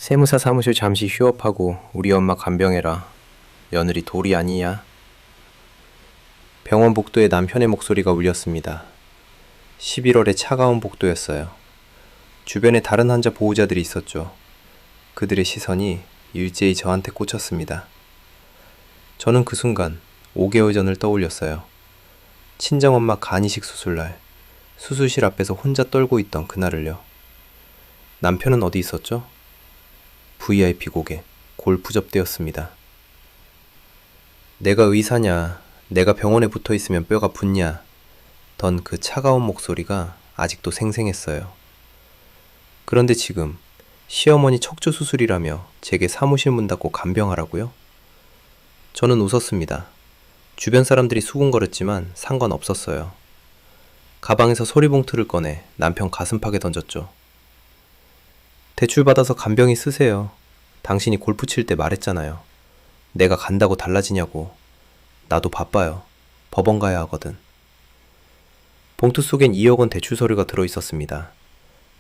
세무사 사무실 잠시 휴업하고 우리 엄마 간병해라. 며느리 돌이 아니냐? 병원 복도에 남편의 목소리가 울렸습니다. 11월의 차가운 복도였어요. 주변에 다른 환자 보호자들이 있었죠. 그들의 시선이 일제히 저한테 꽂혔습니다. 저는 그 순간 5개월 전을 떠올렸어요. 친정엄마 간이식 수술날, 수술실 앞에서 혼자 떨고 있던 그날을요. 남편은 어디 있었죠? VIP 고객, 골프 접대였습니다. 내가 의사냐, 내가 병원에 붙어 있으면 뼈가 붙냐, 던 그 차가운 목소리가 아직도 생생했어요. 그런데 지금 시어머니 척추 수술이라며 제게 사무실 문 닫고 간병하라고요? 저는 웃었습니다. 주변 사람들이 수군거렸지만 상관없었어요. 가방에서 소리봉투를 꺼내 남편 가슴팍에 던졌죠. 대출 받아서 간병이 쓰세요. 당신이 골프 칠 때 말했잖아요. 내가 간다고 달라지냐고. 나도 바빠요. 법원 가야 하거든. 봉투 속엔 2억 원 대출 서류가 들어있었습니다.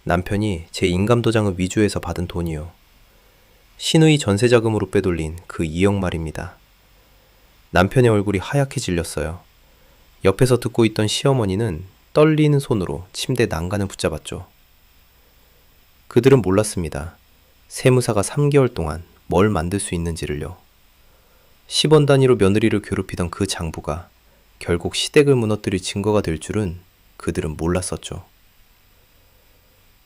남편이 제 인감도장을 위조해서 받은 돈이요. 신의 전세자금으로 빼돌린 그 2억 말입니다. 남편의 얼굴이 하얗게 질렸어요. 옆에서 듣고 있던 시어머니는 떨리는 손으로 침대 난간을 붙잡았죠. 그들은 몰랐습니다. 세무사가 3개월 동안 뭘 만들 수 있는지를요. 10원 단위로 며느리를 괴롭히던 그 장부가 결국 시댁을 무너뜨릴 증거가 될 줄은 그들은 몰랐었죠.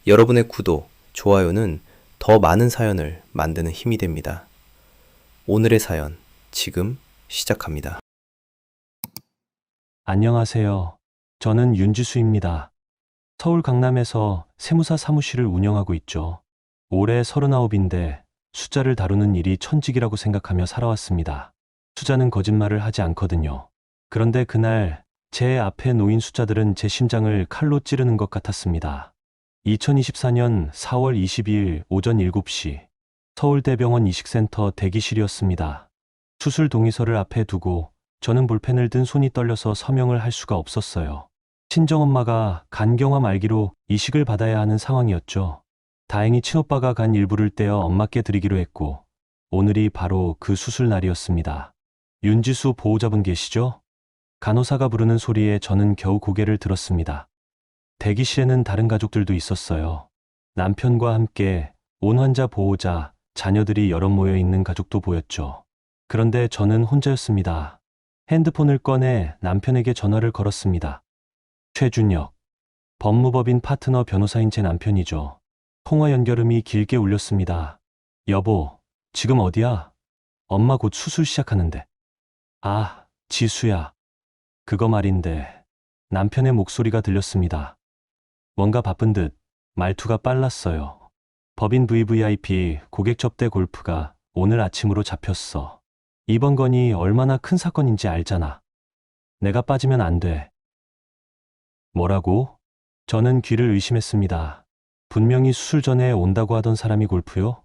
여러분의 구독, 좋아요는 더 많은 사연을 만드는 힘이 됩니다. 오늘의 사연, 지금 시작합니다. 안녕하세요. 저는 윤지수입니다. 서울 강남에서 세무사 사무실을 운영하고 있죠. 올해 39인데 숫자를 다루는 일이 천직이라고 생각하며 살아왔습니다. 숫자는 거짓말을 하지 않거든요. 그런데 그날 제 앞에 놓인 숫자들은 제 심장을 칼로 찌르는 것 같았습니다. 2024년 4월 22일 오전 7시 서울대병원 이식센터 대기실이었습니다. 수술 동의서를 앞에 두고 저는 볼펜을 든 손이 떨려서 서명을 할 수가 없었어요. 친정엄마가 간경화 말기로 이식을 받아야 하는 상황이었죠. 다행히 친오빠가 간 일부를 떼어 엄마께 드리기로 했고 오늘이 바로 그 수술 날이었습니다. 윤지수 보호자분 계시죠? 간호사가 부르는 소리에 저는 겨우 고개를 들었습니다. 대기실에는 다른 가족들도 있었어요. 남편과 함께 온 환자 보호자, 자녀들이 여럿 모여 있는 가족도 보였죠. 그런데 저는 혼자였습니다. 핸드폰을 꺼내 남편에게 전화를 걸었습니다. 최준혁, 법무법인 파트너 변호사인 제 남편이죠. 통화 연결음이 길게 울렸습니다. 여보, 지금 어디야? 엄마 곧 수술 시작하는데. 아, 지수야. 그거 말인데. 남편의 목소리가 들렸습니다. 뭔가 바쁜 듯 말투가 빨랐어요. 법인 VVIP 고객 접대 골프가 오늘 아침으로 잡혔어. 이번 건이 얼마나 큰 사건인지 알잖아. 내가 빠지면 안 돼. 뭐라고? 저는 귀를 의심했습니다. 분명히 수술 전에 온다고 하던 사람이 골프요?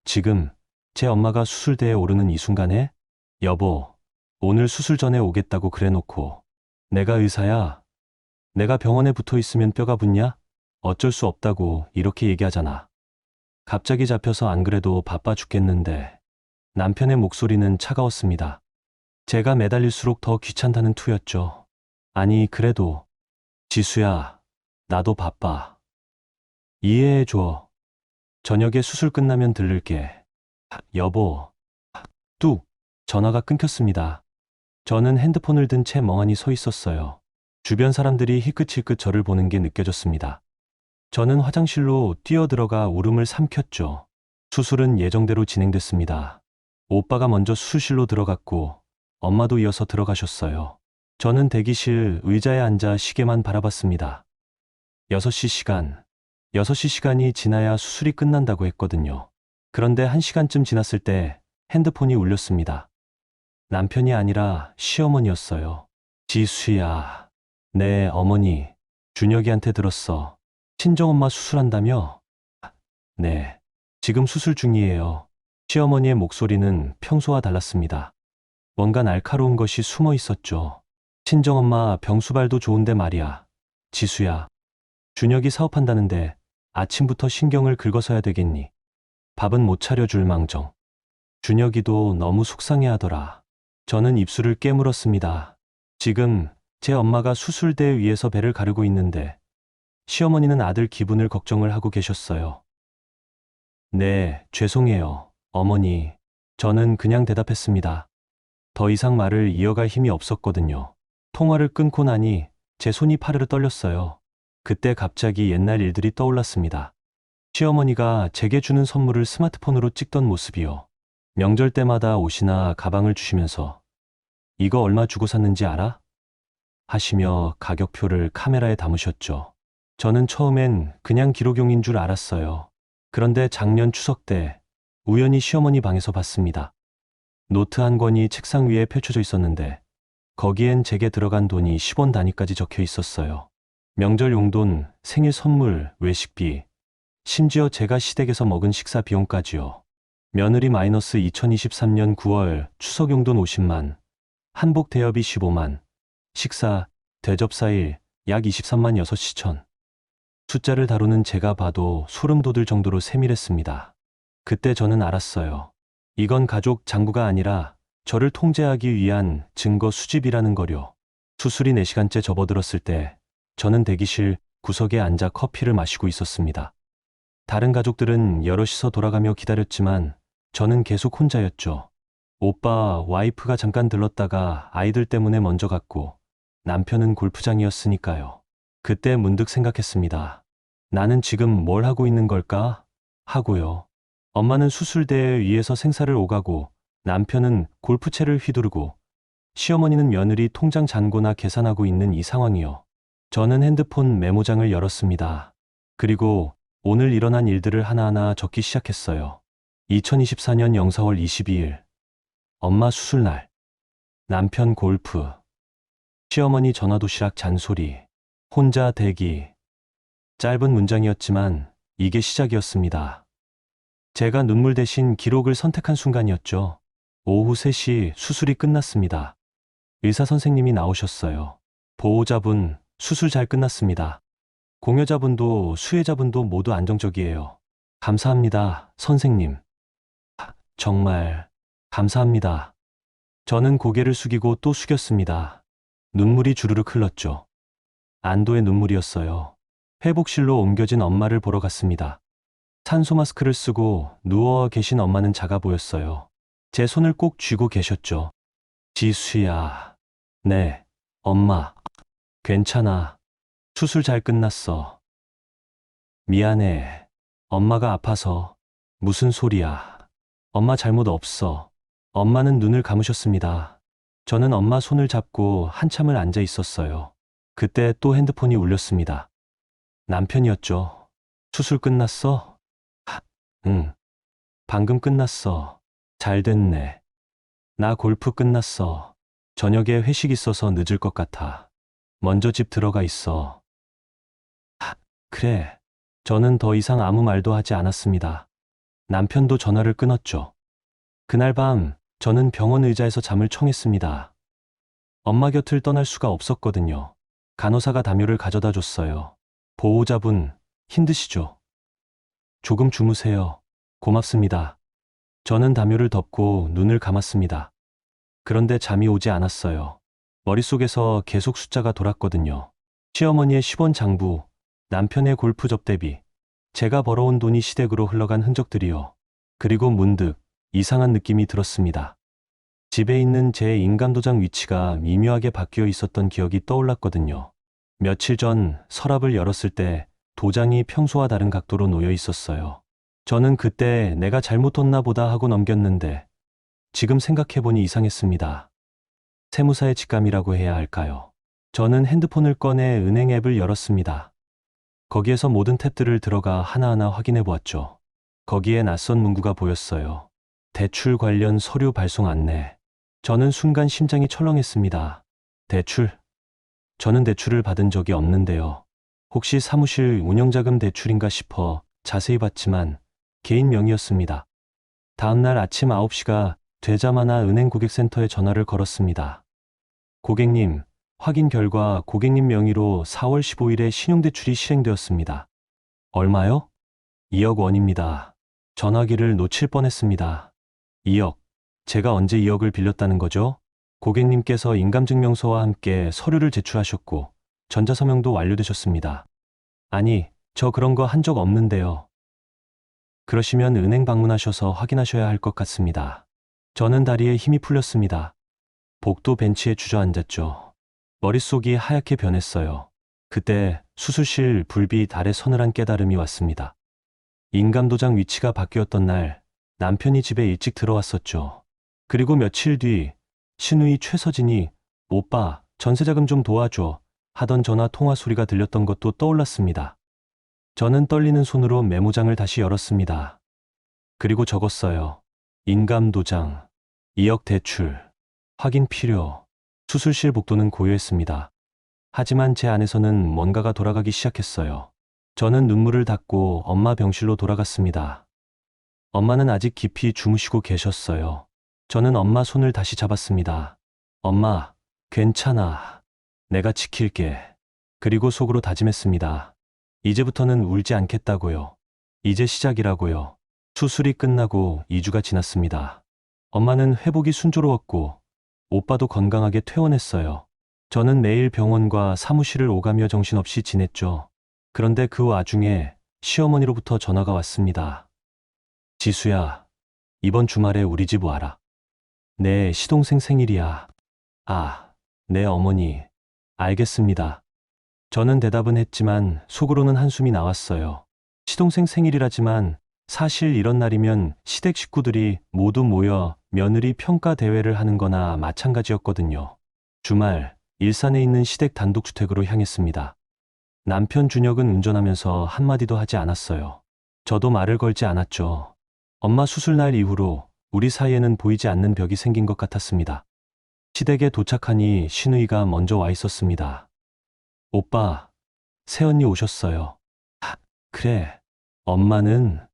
지금 제 엄마가 수술대에 오르는 이 순간에? 여보, 오늘 수술 전에 오겠다고 그래놓고 내가 의사야. 내가 병원에 붙어 있으면 뼈가 붙냐? 어쩔 수 없다고 이렇게 얘기하잖아. 갑자기 잡혀서 안 그래도 바빠 죽겠는데. 남편의 목소리는 차가웠습니다. 제가 매달릴수록 더 귀찮다는 투였죠. 아니, 그래도 지수야, 나도 바빠. 이해해줘. 저녁에 수술 끝나면 들를게. 여보. 뚝. 전화가 끊겼습니다. 저는 핸드폰을 든 채 멍하니 서 있었어요. 주변 사람들이 희끗희끗 저를 보는 게 느껴졌습니다. 저는 화장실로 뛰어들어가 울음을 삼켰죠. 수술은 예정대로 진행됐습니다. 오빠가 먼저 수술실로 들어갔고 엄마도 이어서 들어가셨어요. 저는 대기실 의자에 앉아 시계만 바라봤습니다. 6시 시간. 6시 시간이 지나야 수술이 끝난다고 했거든요. 그런데 1시간쯤 지났을 때 핸드폰이 울렸습니다. 남편이 아니라 시어머니였어요. 지수야. 네, 어머니. 준혁이한테 들었어. 친정엄마 수술한다며? 네. 지금 수술 중이에요. 시어머니의 목소리는 평소와 달랐습니다. 뭔가 날카로운 것이 숨어 있었죠. 친정엄마 병수발도 좋은데 말이야. 지수야. 준혁이 사업한다는데 아침부터 신경을 긁어서야 되겠니? 밥은 못 차려줄 망정. 준혁이도 너무 속상해하더라. 저는 입술을 깨물었습니다. 지금 제 엄마가 수술대 위에서 배를 가르고 있는데 시어머니는 아들 기분을 걱정을 하고 계셨어요. 네, 죄송해요, 어머니. 저는 그냥 대답했습니다. 더 이상 말을 이어갈 힘이 없었거든요. 통화를 끊고 나니 제 손이 파르르 떨렸어요. 그때 갑자기 옛날 일들이 떠올랐습니다. 시어머니가 제게 주는 선물을 스마트폰으로 찍던 모습이요. 명절 때마다 옷이나 가방을 주시면서 이거 얼마 주고 샀는지 알아? 하시며 가격표를 카메라에 담으셨죠. 저는 처음엔 그냥 기록용인 줄 알았어요. 그런데 작년 추석 때 우연히 시어머니 방에서 봤습니다. 노트 한 권이 책상 위에 펼쳐져 있었는데 거기엔 제게 들어간 돈이 10원 단위까지 적혀 있었어요. 명절 용돈, 생일 선물, 외식비, 심지어 제가 시댁에서 먹은 식사 비용까지요. 며느리 마이너스 2023년 9월 추석 용돈 50만, 한복 대여비 15만, 식사, 대접사일 약 23만 6시천. 숫자를 다루는 제가 봐도 소름 돋을 정도로 세밀했습니다. 그때 저는 알았어요. 이건 가족 장부가 아니라 저를 통제하기 위한 증거 수집이라는 거요. 수술이 4시간째 접어들었을 때 저는 대기실 구석에 앉아 커피를 마시고 있었습니다. 다른 가족들은 여럿이서 돌아가며 기다렸지만 저는 계속 혼자였죠. 오빠, 와이프가 잠깐 들렀다가 아이들 때문에 먼저 갔고 남편은 골프장이었으니까요. 그때 문득 생각했습니다. 나는 지금 뭘 하고 있는 걸까? 하고요. 엄마는 수술대 위에서 생사를 오가고 남편은 골프채를 휘두르고 시어머니는 며느리 통장 잔고나 계산하고 있는 이 상황이요. 저는 핸드폰 메모장을 열었습니다. 그리고 오늘 일어난 일들을 하나하나 적기 시작했어요. 2024년 04월 22일. 엄마 수술날. 남편 골프. 시어머니 전화도시락 잔소리. 혼자 대기. 짧은 문장이었지만 이게 시작이었습니다. 제가 눈물 대신 기록을 선택한 순간이었죠. 오후 3시 수술이 끝났습니다. 의사 선생님이 나오셨어요. 보호자분, 수술 잘 끝났습니다. 공여자분도 수혜자분도 모두 안정적이에요. 감사합니다, 선생님. 정말 감사합니다. 저는 고개를 숙이고 또 숙였습니다. 눈물이 주르륵 흘렀죠. 안도의 눈물이었어요. 회복실로 옮겨진 엄마를 보러 갔습니다. 산소 마스크를 쓰고 누워 계신 엄마는 작아 보였어요. 제 손을 꼭 쥐고 계셨죠. 지수야. 네, 엄마. 괜찮아. 수술 잘 끝났어. 미안해. 엄마가 아파서. 무슨 소리야. 엄마 잘못 없어. 엄마는 눈을 감으셨습니다. 저는 엄마 손을 잡고 한참을 앉아 있었어요. 그때 또 핸드폰이 울렸습니다. 남편이었죠. 수술 끝났어? 응. 방금 끝났어. 잘 됐네. 나 골프 끝났어. 저녁에 회식 있어서 늦을 것 같아. 먼저 집 들어가 있어. 그래. 저는 더 이상 아무 말도 하지 않았습니다. 남편도 전화를 끊었죠. 그날 밤 저는 병원 의자에서 잠을 청했습니다. 엄마 곁을 떠날 수가 없었거든요. 간호사가 담요를 가져다 줬어요. 보호자분, 힘드시죠? 조금 주무세요. 고맙습니다. 저는 담요를 덮고 눈을 감았습니다. 그런데 잠이 오지 않았어요. 머릿속에서 계속 숫자가 돌았거든요. 시어머니의 10원 장부, 남편의 골프 접대비, 제가 벌어온 돈이 시댁으로 흘러간 흔적들이요. 그리고 문득 이상한 느낌이 들었습니다. 집에 있는 제 인감도장 위치가 미묘하게 바뀌어 있었던 기억이 떠올랐거든요. 며칠 전 서랍을 열었을 때 도장이 평소와 다른 각도로 놓여 있었어요. 저는 그때 내가 잘못 뒀나 보다 하고 넘겼는데 지금 생각해보니 이상했습니다. 세무사의 직감이라고 해야 할까요? 저는 핸드폰을 꺼내 은행 앱을 열었습니다. 거기에서 모든 탭들을 들어가 하나하나 확인해 보았죠. 거기에 낯선 문구가 보였어요. 대출 관련 서류 발송 안내. 저는 순간 심장이 철렁했습니다. 대출? 저는 대출을 받은 적이 없는데요. 혹시 사무실 운영자금 대출인가 싶어 자세히 봤지만 개인 명의였습니다. 다음날 아침 9시가 되자마자 은행 고객센터에 전화를 걸었습니다. 고객님, 확인 결과 고객님 명의로 4월 15일에 신용대출이 실행되었습니다. 얼마요? 2억 원입니다. 전화기를 놓칠 뻔했습니다. 2억. 제가 언제 2억을 빌렸다는 거죠? 고객님께서 인감증명서와 함께 서류를 제출하셨고 전자서명도 완료되셨습니다. 아니, 저 그런 거 한 적 없는데요. 그러시면 은행 방문하셔서 확인하셔야 할 것 같습니다. 저는 다리에 힘이 풀렸습니다. 복도 벤치에 주저앉았죠. 머릿속이 하얗게 변했어요. 그때 수술실 불빛 아래 서늘한 깨달음이 왔습니다. 인감도장 위치가 바뀌었던 날 남편이 집에 일찍 들어왔었죠. 그리고 며칠 뒤 신우이 최서진이 오빠 전세자금 좀 도와줘 하던 전화 통화 소리가 들렸던 것도 떠올랐습니다. 저는 떨리는 손으로 메모장을 다시 열었습니다. 그리고 적었어요. 인감도장, 2억 대출, 확인 필요, 수술실 복도는 고요했습니다. 하지만 제 안에서는 뭔가가 돌아가기 시작했어요. 저는 눈물을 닦고 엄마 병실로 돌아갔습니다. 엄마는 아직 깊이 주무시고 계셨어요. 저는 엄마 손을 다시 잡았습니다. 엄마, 괜찮아. 내가 지킬게. 그리고 속으로 다짐했습니다. 이제부터는 울지 않겠다고요. 이제 시작이라고요. 수술이 끝나고 2주가 지났습니다. 엄마는 회복이 순조로웠고 오빠도 건강하게 퇴원했어요. 저는 매일 병원과 사무실을 오가며 정신없이 지냈죠. 그런데 그 와중에 시어머니로부터 전화가 왔습니다. 지수야, 이번 주말에 우리 집 와라. 내 시동생 생일이야. 아, 네 어머니. 알겠습니다. 저는 대답은 했지만 속으로는 한숨이 나왔어요. 시동생 생일이라지만 사실 이런 날이면 시댁 식구들이 모두 모여 며느리 평가 대회를 하는 거나 마찬가지였거든요. 주말 일산에 있는 시댁 단독주택으로 향했습니다. 남편 준혁은 운전하면서 한마디도 하지 않았어요. 저도 말을 걸지 않았죠. 엄마 수술날 이후로 우리 사이에는 보이지 않는 벽이 생긴 것 같았습니다. 시댁에 도착하니 신우이가 먼저 와 있었습니다. 오빠, 새언니 오셨어요. 그래, 엄마는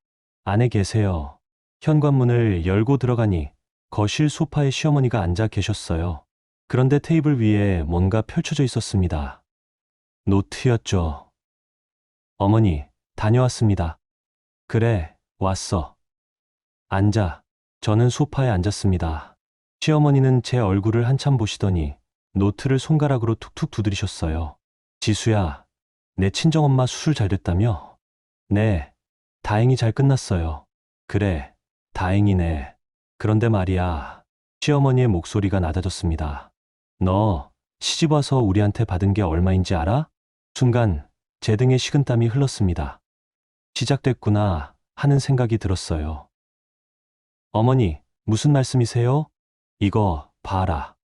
안에 계세요. 현관문을 열고 들어가니 거실 소파에 시어머니가 앉아 계셨어요. 그런데 테이블 위에 뭔가 펼쳐져 있었습니다. 노트였죠. 어머니, 다녀왔습니다. 그래, 왔어. 앉아. 저는 소파에 앉았습니다. 시어머니는 제 얼굴을 한참 보시더니 노트를 손가락으로 툭툭 두드리셨어요. 지수야, 내 친정엄마 수술 잘 됐다며? 네, 다행히 잘 끝났어요. 그래, 다행이네. 그런데 말이야, 시어머니의 목소리가 낮아졌습니다. 너 시집 와서 우리한테 받은 게 얼마인지 알아? 순간 제 등에 식은땀이 흘렀습니다. 시작됐구나 하는 생각이 들었어요. 어머니, 무슨 말씀이세요? 이거 봐라.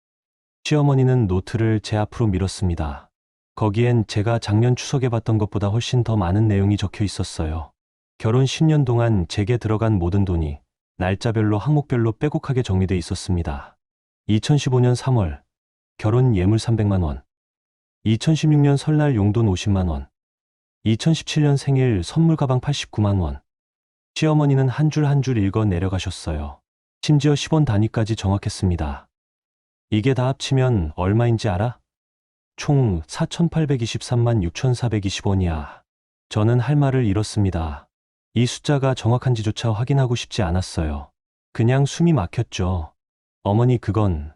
시어머니는 노트를 제 앞으로 밀었습니다. 거기엔 제가 작년 추석에 봤던 것보다 훨씬 더 많은 내용이 적혀 있었어요. 결혼 10년 동안 제게 들어간 모든 돈이 날짜별로 항목별로 빼곡하게 정리돼 있었습니다. 2015년 3월 결혼 예물 300만 원, 2016년 설날 용돈 50만 원, 2017년 생일 선물 가방 89만 원. 시어머니는 한 줄 한 줄 읽어 내려가셨어요. 심지어 10원 단위까지 정확했습니다. 이게 다 합치면 얼마인지 알아? 총 4,823만 6,420원이야. 저는 할 말을 잃었습니다. 이 숫자가 정확한지조차 확인하고 싶지 않았어요. 그냥 숨이 막혔죠. 어머니 그건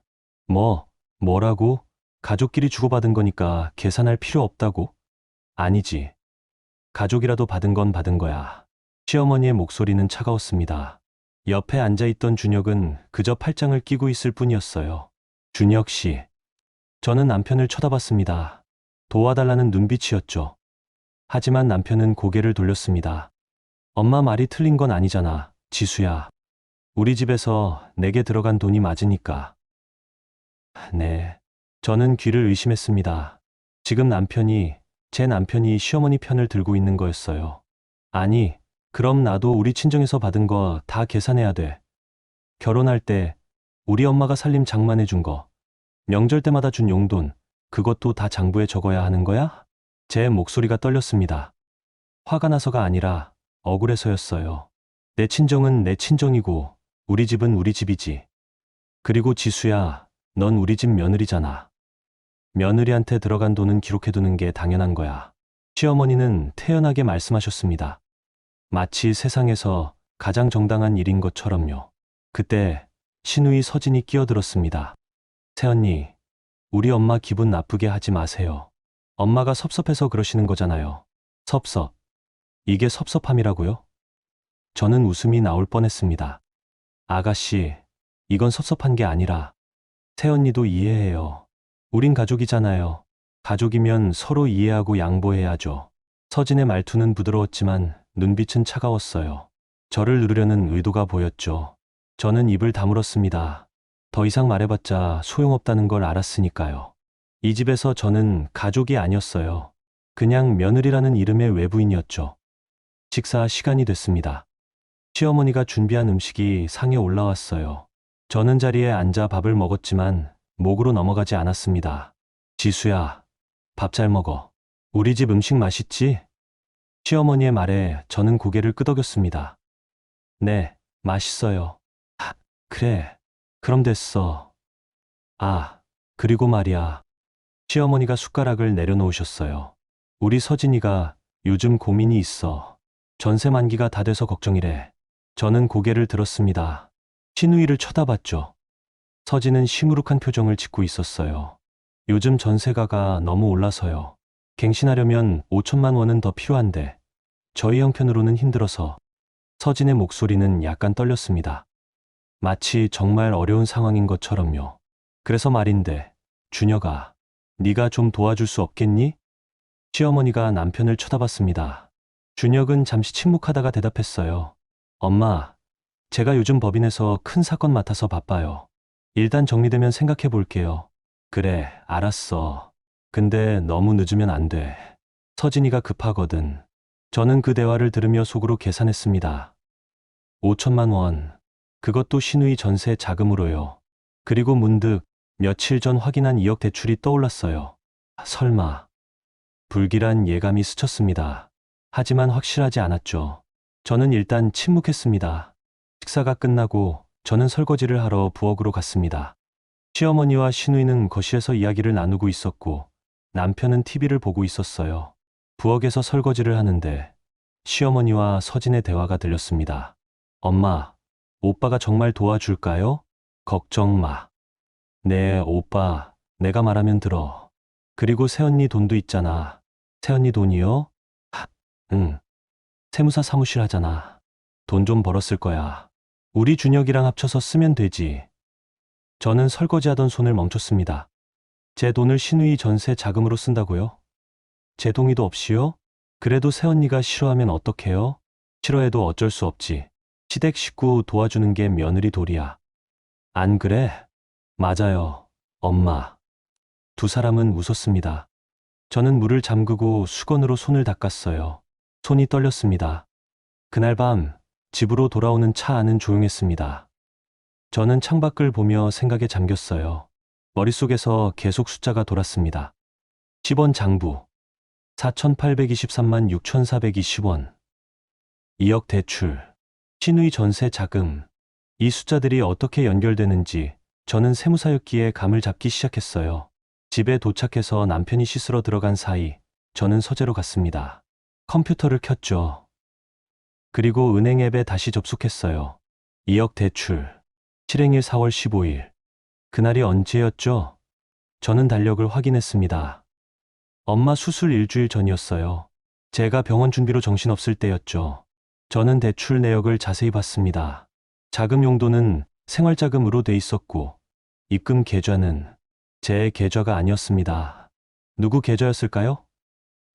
뭐라고? 가족끼리 주고받은 거니까 계산할 필요 없다고? 아니지. 가족이라도 받은 건 받은 거야. 시어머니의 목소리는 차가웠습니다. 옆에 앉아있던 준혁은 그저 팔짱을 끼고 있을 뿐이었어요. 준혁 씨. 저는 남편을 쳐다봤습니다. 도와달라는 눈빛이었죠. 하지만 남편은 고개를 돌렸습니다. 엄마 말이 틀린 건 아니잖아, 지수야. 우리 집에서 내게 들어간 돈이 맞으니까. 네. 저는 귀를 의심했습니다. 지금 제 남편이 시어머니 편을 들고 있는 거였어요. 아니, 그럼 나도 우리 친정에서 받은 거 다 계산해야 돼. 결혼할 때 우리 엄마가 살림 장만해 준 거, 명절 때마다 준 용돈, 그것도 다 장부에 적어야 하는 거야? 제 목소리가 떨렸습니다. 화가 나서가 아니라 억울해서였어요. 내 친정은 내 친정이고 우리 집은 우리 집이지. 그리고 지수야, 넌 우리 집 며느리잖아. 며느리한테 들어간 돈은 기록해두는 게 당연한 거야. 시어머니는 태연하게 말씀하셨습니다. 마치 세상에서 가장 정당한 일인 것처럼요. 그때 신우이 서진이 끼어들었습니다. 새언니, 우리 엄마 기분 나쁘게 하지 마세요. 엄마가 섭섭해서 그러시는 거잖아요. 섭섭. 이게 섭섭함이라고요? 저는 웃음이 나올 뻔했습니다. 아가씨, 이건 섭섭한 게 아니라 새언니도 이해해요. 우린 가족이잖아요. 가족이면 서로 이해하고 양보해야죠. 서진의 말투는 부드러웠지만 눈빛은 차가웠어요. 저를 누르려는 의도가 보였죠. 저는 입을 다물었습니다. 더 이상 말해봤자 소용없다는 걸 알았으니까요. 이 집에서 저는 가족이 아니었어요. 그냥 며느리라는 이름의 외부인이었죠. 식사 시간이 됐습니다. 시어머니가 준비한 음식이 상에 올라왔어요. 저는 자리에 앉아 밥을 먹었지만 목으로 넘어가지 않았습니다. 지수야, 밥 잘 먹어. 우리 집 음식 맛있지? 시어머니의 말에 저는 고개를 끄덕였습니다. 네, 맛있어요. 아, 그래. 그럼 됐어. 아, 그리고 말이야. 시어머니가 숟가락을 내려놓으셨어요. 우리 서진이가 요즘 고민이 있어. 전세 만기가 다 돼서 걱정이래. 저는 고개를 들었습니다. 신우이를 쳐다봤죠. 서진은 시무룩한 표정을 짓고 있었어요. 요즘 전세가가 너무 올라서요. 갱신하려면 5천만 원은 더 필요한데 저희 형편으로는 힘들어서. 서진의 목소리는 약간 떨렸습니다. 마치 정말 어려운 상황인 것처럼요. 그래서 말인데, 준혁아, 네가 좀 도와줄 수 없겠니? 시어머니가 남편을 쳐다봤습니다. 준혁은 잠시 침묵하다가 대답했어요. 엄마, 제가 요즘 법인에서 큰 사건 맡아서 바빠요. 일단 정리되면 생각해 볼게요. 그래, 알았어. 근데 너무 늦으면 안 돼. 서진이가 급하거든. 저는 그 대화를 들으며 속으로 계산했습니다. 5천만 원. 그것도 신우이 전세 자금으로요. 그리고 문득 며칠 전 확인한 2억 대출이 떠올랐어요. 설마. 불길한 예감이 스쳤습니다. 하지만 확실하지 않았죠. 저는 일단 침묵했습니다. 식사가 끝나고 저는 설거지를 하러 부엌으로 갔습니다. 시어머니와 신우이는 거실에서 이야기를 나누고 있었고 남편은 TV를 보고 있었어요. 부엌에서 설거지를 하는데 시어머니와 서진의 대화가 들렸습니다. 엄마, 오빠가 정말 도와줄까요? 걱정 마. 네, 오빠, 내가 말하면 들어. 그리고 새언니 돈도 있잖아. 새언니 돈이요? 응. 세무사 사무실 하잖아. 돈 좀 벌었을 거야. 우리 준혁이랑 합쳐서 쓰면 되지. 저는 설거지하던 손을 멈췄습니다. 제 돈을 신우이 전세 자금으로 쓴다고요? 제 동의도 없이요? 그래도 새언니가 싫어하면 어떡해요? 싫어해도 어쩔 수 없지. 시댁 식구 도와주는 게 며느리 도리야. 안 그래? 맞아요, 엄마. 두 사람은 웃었습니다. 저는 물을 잠그고 수건으로 손을 닦았어요. 손이 떨렸습니다. 그날 밤 집으로 돌아오는 차 안은 조용했습니다. 저는 창밖을 보며 생각에 잠겼어요. 머릿속에서 계속 숫자가 돌았습니다. 10원 장부, 4,823만 6,420원, 2억 대출, 신우이 전세 자금. 이 숫자들이 어떻게 연결되는지 저는 세무사였기에 감을 잡기 시작했어요. 집에 도착해서 남편이 씻으러 들어간 사이 저는 서재로 갔습니다. 컴퓨터를 켰죠. 그리고 은행 앱에 다시 접속했어요. 2억 대출, 실행일 4월 15일. 그날이 언제였죠? 저는 달력을 확인했습니다. 엄마 수술 일주일 전이었어요. 제가 병원 준비로 정신없을 때였죠. 저는 대출 내역을 자세히 봤습니다. 자금 용도는 생활자금으로 돼 있었고 입금 계좌는 제 계좌가 아니었습니다. 누구 계좌였을까요?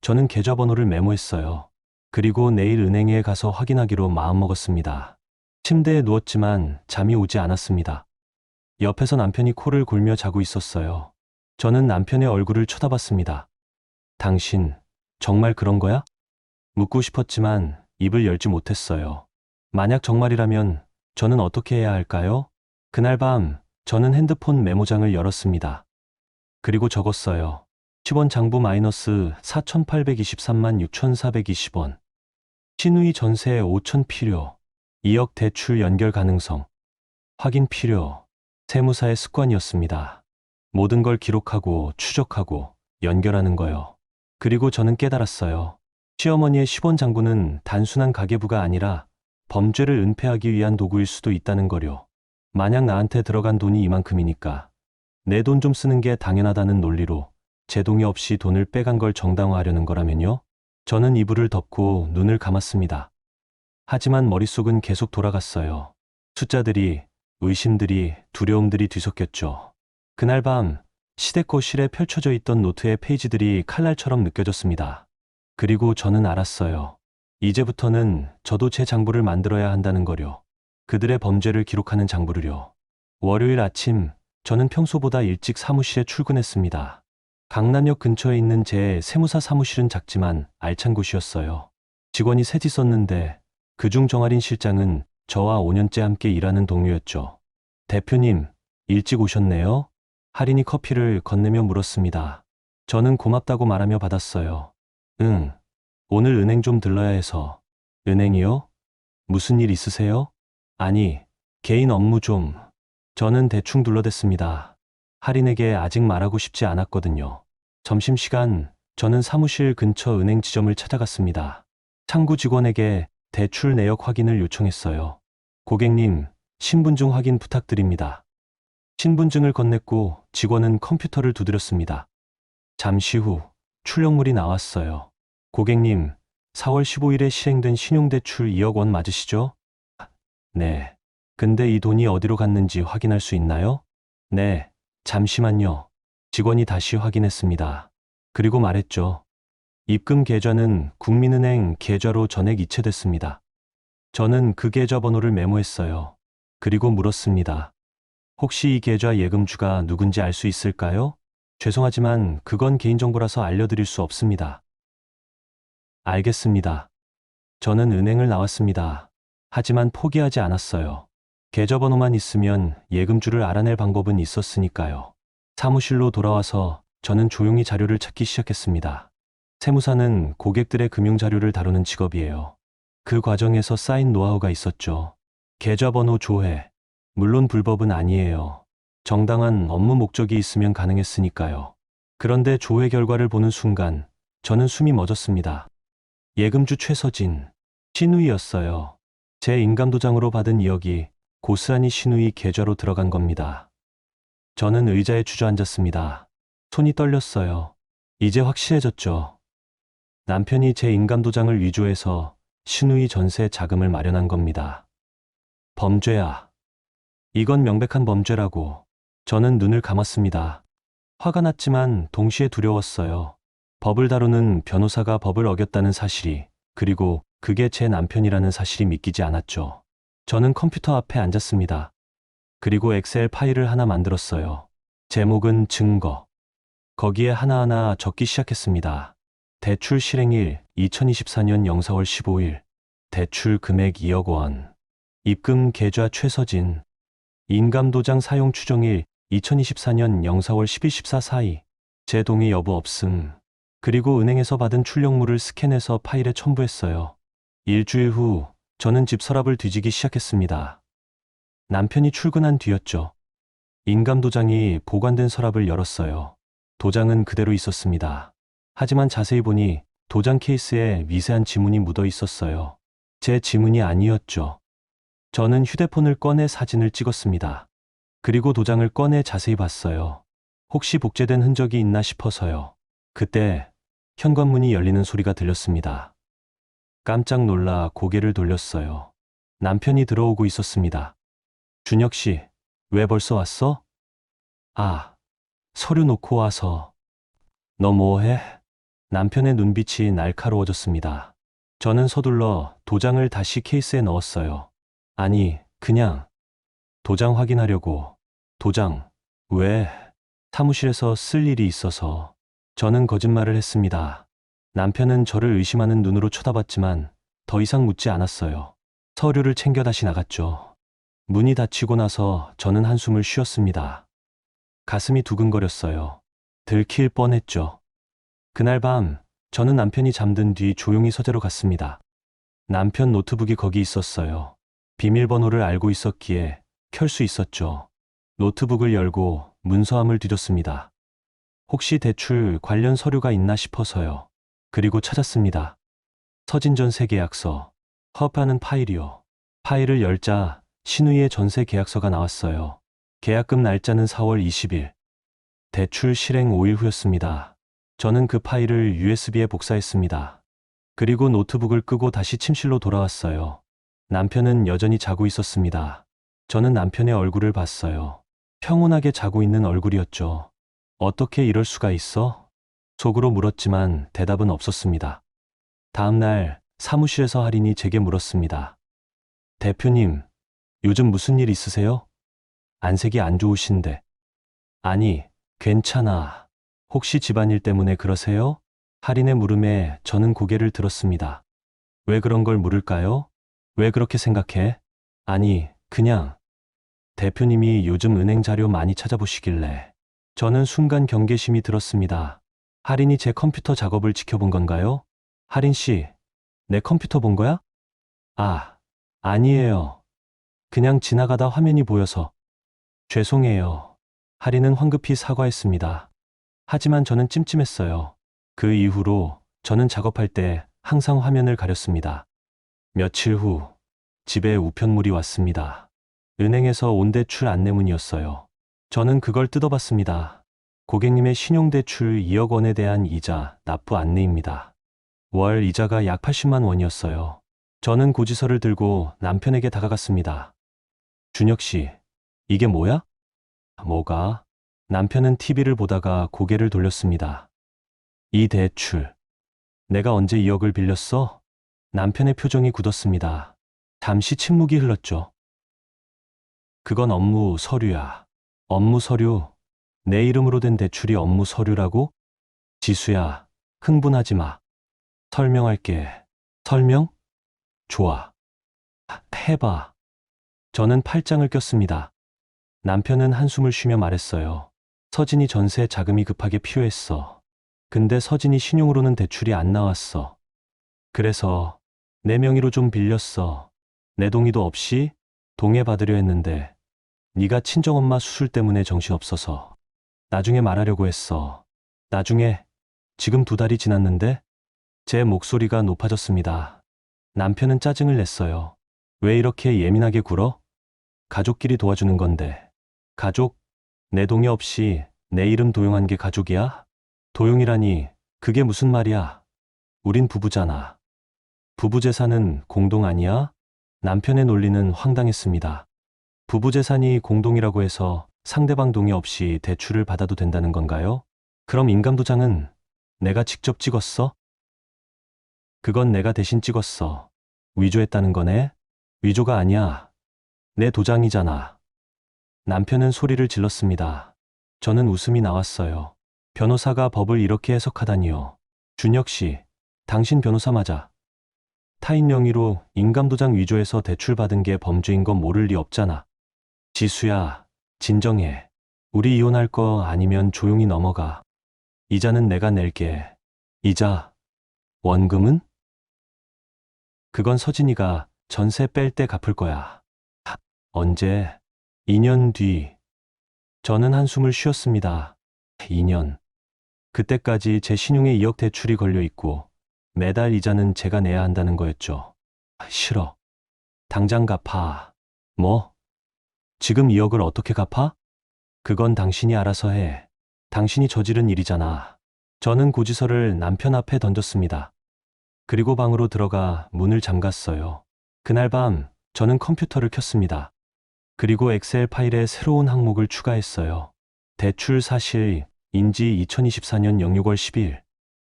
저는 계좌번호를 메모했어요. 그리고 내일 은행에 가서 확인하기로 마음먹었습니다. 침대에 누웠지만 잠이 오지 않았습니다. 옆에서 남편이 코를 골며 자고 있었어요. 저는 남편의 얼굴을 쳐다봤습니다. 당신, 정말 그런 거야? 묻고 싶었지만 입을 열지 못했어요. 만약 정말이라면 저는 어떻게 해야 할까요? 그날 밤 저는 핸드폰 메모장을 열었습니다. 그리고 적었어요. 10원 장부 마이너스 4,823만 6,420원. 신우이 전세 5천 필요. 2억 대출 연결 가능성. 확인 필요. 세무사의 습관이었습니다. 모든 걸 기록하고 추적하고 연결하는 거요. 그리고 저는 깨달았어요. 시어머니의 10원 장부는 단순한 가계부가 아니라 범죄를 은폐하기 위한 도구일 수도 있다는 거요. 만약 나한테 들어간 돈이 이만큼이니까 내 돈 좀 쓰는 게 당연하다는 논리로 제 동의 없이 돈을 빼간 걸 정당화하려는 거라면요? 저는 이불을 덮고 눈을 감았습니다. 하지만 머릿속은 계속 돌아갔어요. 숫자들이, 의심들이, 두려움들이 뒤섞였죠. 그날 밤 시댁 거실에 펼쳐져 있던 노트의 페이지들이 칼날처럼 느껴졌습니다. 그리고 저는 알았어요. 이제부터는 저도 제 장부를 만들어야 한다는 거요. 그들의 범죄를 기록하는 장부를요. 월요일 아침, 저는 평소보다 일찍 사무실에 출근했습니다. 강남역 근처에 있는 제 세무사 사무실은 작지만 알찬 곳이었어요. 직원이 셋 있었는데 그중 정아린 실장은 저와 5년째 함께 일하는 동료였죠. 대표님, 일찍 오셨네요? 할인이 커피를 건네며 물었습니다. 저는 고맙다고 말하며 받았어요. 응, 오늘 은행 좀 들러야 해서. 은행이요? 무슨 일 있으세요? 아니, 개인 업무 좀. 저는 대충 둘러댔습니다. 할인에게 아직 말하고 싶지 않았거든요. 점심시간, 저는 사무실 근처 은행 지점을 찾아갔습니다. 창구 직원에게 대출 내역 확인을 요청했어요. 고객님, 신분증 확인 부탁드립니다. 신분증을 건넸고 직원은 컴퓨터를 두드렸습니다. 잠시 후 출력물이 나왔어요. 고객님, 4월 15일에 실행된 신용대출 2억 원 맞으시죠? 네. 근데 이 돈이 어디로 갔는지 확인할 수 있나요? 네. 잠시만요. 직원이 다시 확인했습니다. 그리고 말했죠. 입금 계좌는 국민은행 계좌로 전액 이체됐습니다. 저는 그 계좌 번호를 메모했어요. 그리고 물었습니다. 혹시 이 계좌 예금주가 누군지 알 수 있을까요? 죄송하지만 그건 개인정보라서 알려드릴 수 없습니다. 알겠습니다. 저는 은행을 나왔습니다. 하지만 포기하지 않았어요. 계좌번호만 있으면 예금주를 알아낼 방법은 있었으니까요. 사무실로 돌아와서 저는 조용히 자료를 찾기 시작했습니다. 세무사는 고객들의 금융자료를 다루는 직업이에요. 그 과정에서 쌓인 노하우가 있었죠. 계좌번호 조회. 물론 불법은 아니에요. 정당한 업무 목적이 있으면 가능했으니까요. 그런데 조회 결과를 보는 순간 저는 숨이 멎었습니다. 예금주 최서진, 신우이였어요. 제 인감도장으로 받은 2억이 고스란히 신우이 계좌로 들어간 겁니다. 저는 의자에 주저앉았습니다. 손이 떨렸어요. 이제 확실해졌죠. 남편이 제 인감도장을 위조해서 신우이 전세 자금을 마련한 겁니다. 범죄야. 이건 명백한 범죄라고. 저는 눈을 감았습니다. 화가 났지만 동시에 두려웠어요. 법을 다루는 변호사가 법을 어겼다는 사실이, 그리고 그게 제 남편이라는 사실이 믿기지 않았죠. 저는 컴퓨터 앞에 앉았습니다. 그리고 엑셀 파일을 하나 만들었어요. 제목은 증거. 거기에 하나하나 적기 시작했습니다. 대출 실행일 2024년 04월 15일. 대출 금액 2억 원. 입금 계좌 최서진. 인감도장 사용 추정일 2024년 04월 10일 14 사이. 제 동의 여부 없음. 그리고 은행에서 받은 출력물을 스캔해서 파일에 첨부했어요. 일주일 후 저는 집 서랍을 뒤지기 시작했습니다. 남편이 출근한 뒤였죠. 인감도장이 보관된 서랍을 열었어요. 도장은 그대로 있었습니다. 하지만 자세히 보니 도장 케이스에 미세한 지문이 묻어 있었어요. 제 지문이 아니었죠. 저는 휴대폰을 꺼내 사진을 찍었습니다. 그리고 도장을 꺼내 자세히 봤어요. 혹시 복제된 흔적이 있나 싶어서요. 그때 현관문이 열리는 소리가 들렸습니다. 깜짝 놀라 고개를 돌렸어요. 남편이 들어오고 있었습니다. 준혁 씨, 왜 벌써 왔어? 아, 서류 놓고 와서. 너 뭐해? 남편의 눈빛이 날카로워졌습니다. 저는 서둘러 도장을 다시 케이스에 넣었어요. 아니, 그냥 도장 확인하려고. 도장, 왜? 사무실에서 쓸 일이 있어서. 저는 거짓말을 했습니다. 남편은 저를 의심하는 눈으로 쳐다봤지만 더 이상 묻지 않았어요. 서류를 챙겨 다시 나갔죠. 문이 닫히고 나서 저는 한숨을 쉬었습니다. 가슴이 두근거렸어요. 들킬 뻔했죠. 그날 밤 저는 남편이 잠든 뒤 조용히 서재로 갔습니다. 남편 노트북이 거기 있었어요. 비밀번호를 알고 있었기에 켤 수 있었죠. 노트북을 열고 문서함을 뒤졌습니다. 혹시 대출 관련 서류가 있나 싶어서요. 그리고 찾았습니다. 서진전세 계약서, 허브하는 파일이요. 파일을 열자 신우이의 전세 계약서가 나왔어요. 계약금 날짜는 4월 20일. 대출 실행 5일 후였습니다. 저는 그 파일을 USB에 복사했습니다. 그리고 노트북을 끄고 다시 침실로 돌아왔어요. 남편은 여전히 자고 있었습니다. 저는 남편의 얼굴을 봤어요. 평온하게 자고 있는 얼굴이었죠. 어떻게 이럴 수가 있어? 속으로 물었지만 대답은 없었습니다. 다음 날 사무실에서 할인이 제게 물었습니다. 대표님, 요즘 무슨 일 있으세요? 안색이 안 좋으신데. 아니, 괜찮아. 혹시 집안일 때문에 그러세요? 할인의 물음에 저는 고개를 들었습니다. 왜 그런 걸 물을까요? 왜 그렇게 생각해? 아니, 그냥. 대표님이 요즘 은행 자료 많이 찾아보시길래. 저는 순간 경계심이 들었습니다. 할인이 제 컴퓨터 작업을 지켜본 건가요? 할인 씨, 내 컴퓨터 본 거야? 아, 아니에요. 그냥 지나가다 화면이 보여서. 죄송해요. 할인은 황급히 사과했습니다. 하지만 저는 찜찜했어요. 그 이후로 저는 작업할 때 항상 화면을 가렸습니다. 며칠 후 집에 우편물이 왔습니다. 은행에서 온 대출 안내문이었어요. 저는 그걸 뜯어봤습니다. 고객님의 신용대출 2억 원에 대한 이자 납부 안내입니다. 월 이자가 약 80만 원이었어요. 저는 고지서를 들고 남편에게 다가갔습니다. 준혁 씨, 이게 뭐야? 뭐가? 남편은 TV를 보다가 고개를 돌렸습니다. 이 대출. 내가 언제 2억을 빌렸어? 남편의 표정이 굳었습니다. 잠시 침묵이 흘렀죠. 그건 업무 서류야. 업무 서류. 내 이름으로 된 대출이 업무 서류라고? 지수야, 흥분하지 마. 설명할게. 설명? 좋아. 해봐. 저는 팔짱을 꼈습니다. 남편은 한숨을 쉬며 말했어요. 서진이 전세 자금이 급하게 필요했어. 근데 서진이 신용으로는 대출이 안 나왔어. 그래서 내 명의로 좀 빌렸어. 내 동의도 없이 동의 받으려 했는데 네가 친정엄마 수술 때문에 정신없어서 나중에 말하려고 했어. 나중에 지금 2달이 지났는데 제 목소리가 높아졌습니다. 남편은 짜증을 냈어요. 왜 이렇게 예민하게 굴어? 가족끼리 도와주는 건데. 가족? 내 동의 없이 내 이름 도용한 게 가족이야? 도용이라니 그게 무슨 말이야? 우린 부부잖아. 부부 재산은 공동 아니야? 남편의 논리는 황당했습니다. 부부 재산이 공동이라고 해서 상대방 동의 없이 대출을 받아도 된다는 건가요? 그럼 인감도장은 내가 직접 찍었어? 그건 내가 대신 찍었어. 위조했다는 거네? 위조가 아니야. 내 도장이잖아. 남편은 소리를 질렀습니다. 저는 웃음이 나왔어요. 변호사가 법을 이렇게 해석하다니요. 준혁 씨, 당신 변호사 맞아. 타인 명의로 인감도장 위조해서 대출받은 게 범죄인 건 모를 리 없잖아. 지수야, 진정해. 우리 이혼할 거 아니면 조용히 넘어가. 이자는 내가 낼게. 이자, 원금은? 그건 서진이가 전세 뺄 때 갚을 거야. 언제? 2년 뒤. 저는 한숨을 쉬었습니다. 2년. 그때까지 제 신용에 2억 대출이 걸려 있고 매달 이자는 제가 내야 한다는 거였죠. 싫어. 당장 갚아. 뭐? 지금 2억을 어떻게 갚아? 그건 당신이 알아서 해. 당신이 저지른 일이잖아. 저는 고지서를 남편 앞에 던졌습니다. 그리고 방으로 들어가 문을 잠갔어요. 그날 밤 저는 컴퓨터를 켰습니다. 그리고 엑셀 파일에 새로운 항목을 추가했어요. 대출 사실 인지 2024년 06월 10일.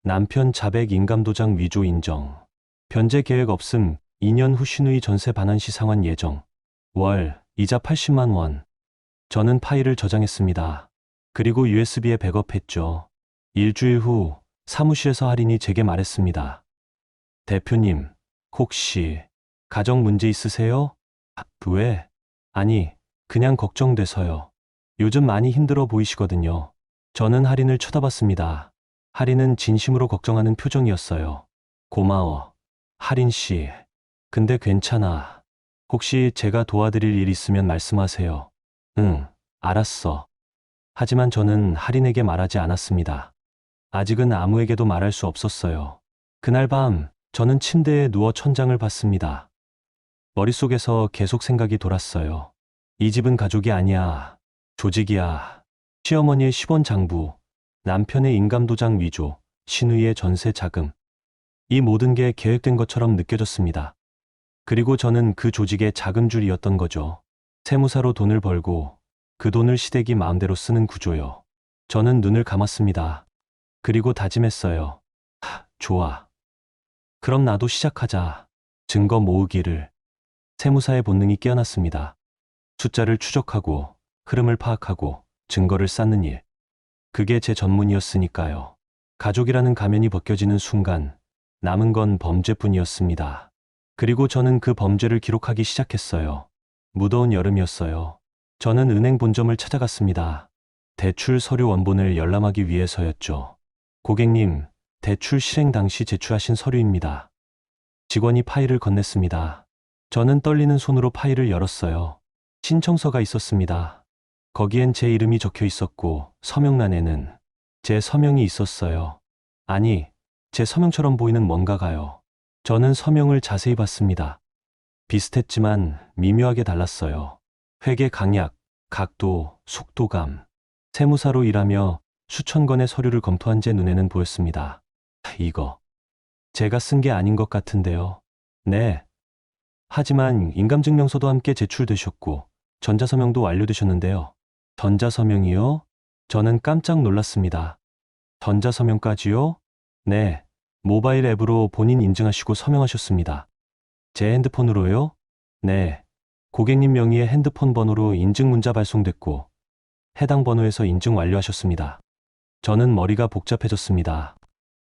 남편 자백 인감도장 위조 인정. 변제 계획 없음. 2년 후 신우이 전세 반환 시 상환 예정. 월 이자 80만 원. 저는 파일을 저장했습니다. 그리고 USB에 백업했죠. 일주일 후 사무실에서 할인이 제게 말했습니다. 대표님, 혹시 가정 문제 있으세요? 왜? 아니, 그냥 걱정돼서요. 요즘 많이 힘들어 보이시거든요. 저는 할인을 쳐다봤습니다. 할인은 진심으로 걱정하는 표정이었어요. 고마워. 할인 씨. 근데 괜찮아. 혹시 제가 도와드릴 일 있으면 말씀하세요. 응, 알았어. 하지만 저는 할인에게 말하지 않았습니다. 아직은 아무에게도 말할 수 없었어요. 그날 밤 저는 침대에 누워 천장을 봤습니다. 머릿속에서 계속 생각이 돌았어요. 이 집은 가족이 아니야. 조직이야. 시어머니의 10원 장부, 남편의 인감도장 위조, 신우이의 전세 자금. 이 모든 게 계획된 것처럼 느껴졌습니다. 그리고 저는 그 조직의 자금줄이었던 거죠. 세무사로 돈을 벌고 그 돈을 시댁이 마음대로 쓰는 구조요. 저는 눈을 감았습니다. 그리고 다짐했어요. 좋아. 그럼 나도 시작하자. 증거 모으기를. 세무사의 본능이 깨어났습니다. 숫자를 추적하고 흐름을 파악하고 증거를 쌓는 일. 그게 제 전문이었으니까요. 가족이라는 가면이 벗겨지는 순간 남은 건 범죄뿐이었습니다. 그리고 저는 그 범죄를 기록하기 시작했어요. 무더운 여름이었어요. 저는 은행 본점을 찾아갔습니다. 대출 서류 원본을 열람하기 위해서였죠. 고객님, 대출 실행 당시 제출하신 서류입니다. 직원이 파일을 건넸습니다. 저는 떨리는 손으로 파일을 열었어요. 신청서가 있었습니다. 거기엔 제 이름이 적혀 있었고 서명란에는 제 서명이 있었어요. 아니, 제 서명처럼 보이는 뭔가가요. 저는 서명을 자세히 봤습니다. 비슷했지만 미묘하게 달랐어요. 회계 강약, 각도, 속도감. 세무사로 일하며 수천 건의 서류를 검토한 제 눈에는 보였습니다. 이거 제가 쓴 게 아닌 것 같은데요. 네. 하지만 인감증명서도 함께 제출되셨고 전자서명도 완료되셨는데요. 전자서명이요? 저는 깜짝 놀랐습니다. 전자서명까지요? 네. 모바일 앱으로 본인 인증하시고 서명하셨습니다. 제 핸드폰으로요? 네. 고객님 명의의 핸드폰 번호로 인증 문자 발송됐고 해당 번호에서 인증 완료하셨습니다. 저는 머리가 복잡해졌습니다.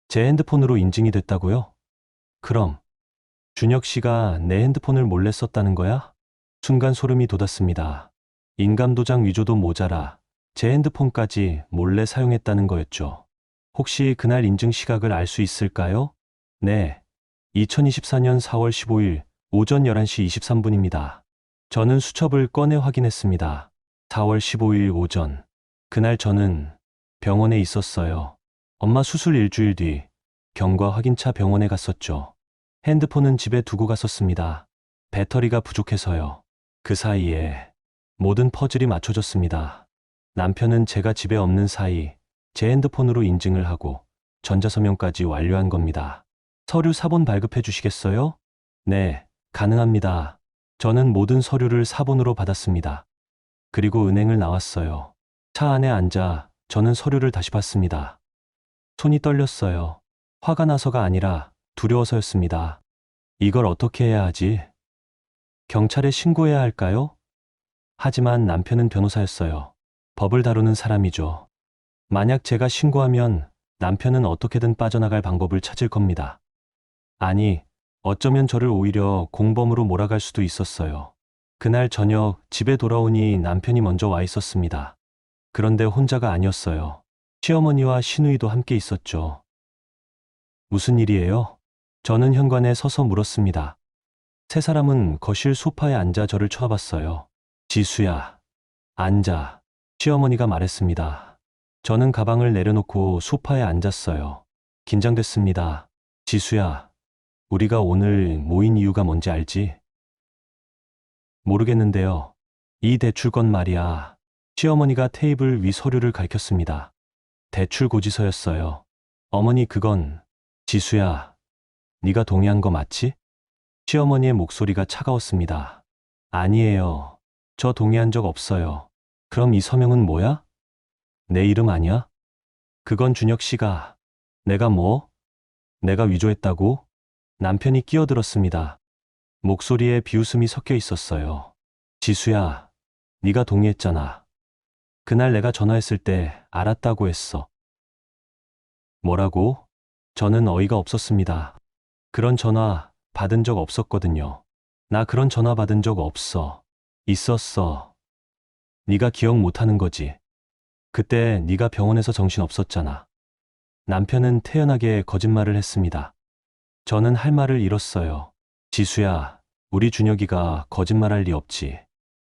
제 핸드폰으로 인증이 됐다고요? 그럼 준혁 씨가 내 핸드폰을 몰래 썼다는 거야? 순간 소름이 돋았습니다. 인감도장 위조도 모자라 제 핸드폰까지 몰래 사용했다는 거였죠. 혹시 그날 인증 시각을 알 수 있을까요? 네. 2024년 4월 15일 오전 11시 23분입니다. 저는 수첩을 꺼내 확인했습니다. 4월 15일 오전. 그날 저는 병원에 있었어요. 엄마 수술 일주일 뒤 경과 확인차 병원에 갔었죠. 핸드폰은 집에 두고 갔었습니다. 배터리가 부족해서요. 그 사이에 모든 퍼즐이 맞춰졌습니다. 남편은 제가 집에 없는 사이 제 핸드폰으로 인증을 하고 전자서명까지 완료한 겁니다. 서류 사본 발급해 주시겠어요? 네, 가능합니다. 저는 모든 서류를 사본으로 받았습니다. 그리고 은행을 나왔어요. 차 안에 앉아 저는 서류를 다시 봤습니다. 손이 떨렸어요. 화가 나서가 아니라 두려워서였습니다. 이걸 어떻게 해야 하지? 경찰에 신고해야 할까요? 하지만 남편은 변호사였어요. 법을 다루는 사람이죠. 만약 제가 신고하면 남편은 어떻게든 빠져나갈 방법을 찾을 겁니다. 아니, 어쩌면 저를 오히려 공범으로 몰아갈 수도 있었어요. 그날 저녁 집에 돌아오니 남편이 먼저 와 있었습니다. 그런데 혼자가 아니었어요. 시어머니와 시누이도 함께 있었죠. 무슨 일이에요? 저는 현관에 서서 물었습니다. 세 사람은 거실 소파에 앉아 저를 쳐다봤어요. 지수야, 앉아. 시어머니가 말했습니다. 저는 가방을 내려놓고 소파에 앉았어요. 긴장됐습니다. 지수야, 우리가 오늘 모인 이유가 뭔지 알지? 모르겠는데요. 이 대출건 말이야. 시어머니가 테이블 위 서류를 가리켰습니다. 대출 고지서였어요. 어머니 그건 지수야, 네가 동의한 거 맞지? 시어머니의 목소리가 차가웠습니다. 아니에요. 저 동의한 적 없어요. 그럼 이 서명은 뭐야? 내 이름 아니야? 그건 준혁 씨가. 내가 뭐? 내가 위조했다고? 남편이 끼어들었습니다. 목소리에 비웃음이 섞여 있었어요. 지수야, 네가 동의했잖아. 그날 내가 전화했을 때 알았다고 했어. 뭐라고? 저는 어이가 없었습니다. 그런 전화 받은 적 없었거든요. 나 그런 전화 받은 적 없어. 있었어. 네가 기억 못하는 거지. 그때 네가 병원에서 정신 없었잖아. 남편은 태연하게 거짓말을 했습니다. 저는 할 말을 잃었어요. 지수야, 우리 준혁이가 거짓말할 리 없지.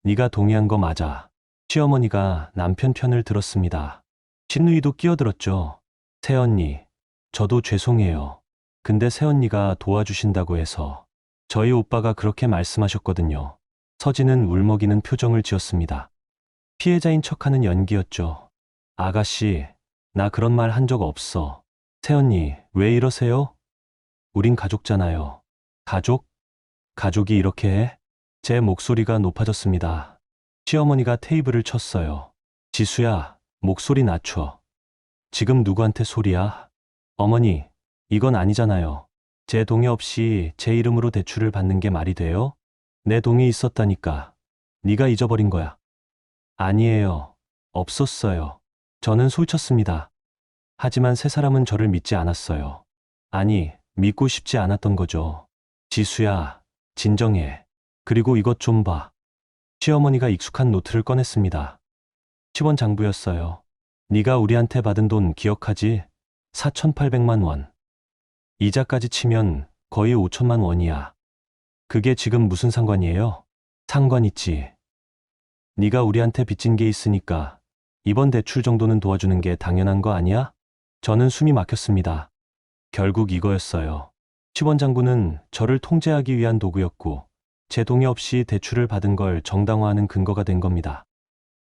네가 동의한 거 맞아. 시어머니가 남편 편을 들었습니다. 신누이도 끼어들었죠. 새언니, 저도 죄송해요. 근데 새언니가 도와주신다고 해서 저희 오빠가 그렇게 말씀하셨거든요. 서진은 울먹이는 표정을 지었습니다. 피해자인 척하는 연기였죠. 아가씨, 나 그런 말 한 적 없어. 새언니, 왜 이러세요? 우린 가족잖아요. 가족? 가족이 이렇게 해? 제 목소리가 높아졌습니다. 시어머니가 테이블을 쳤어요. 지수야, 목소리 낮춰. 지금 누구한테 소리야? 어머니, 이건 아니잖아요. 제 동의 없이 제 이름으로 대출을 받는 게 말이 돼요? 내 동의 있었다니까. 네가 잊어버린 거야. 아니에요. 없었어요. 저는 소리쳤습니다. 하지만 세 사람은 저를 믿지 않았어요. 아니, 믿고 싶지 않았던 거죠. 지수야, 진정해. 그리고 이것 좀 봐. 시어머니가 익숙한 노트를 꺼냈습니다. 10원 장부였어요. 네가 우리한테 받은 돈 기억하지? 4,800만 원. 이자까지 치면 거의 5천만 원이야. 그게 지금 무슨 상관이에요? 상관 있지. 네가 우리한테 빚진 게 있으니까 이번 대출 정도는 도와주는 게 당연한 거 아니야? 저는 숨이 막혔습니다. 결국 이거였어요. 10원 장부는 저를 통제하기 위한 도구였고 제 동의 없이 대출을 받은 걸 정당화하는 근거가 된 겁니다.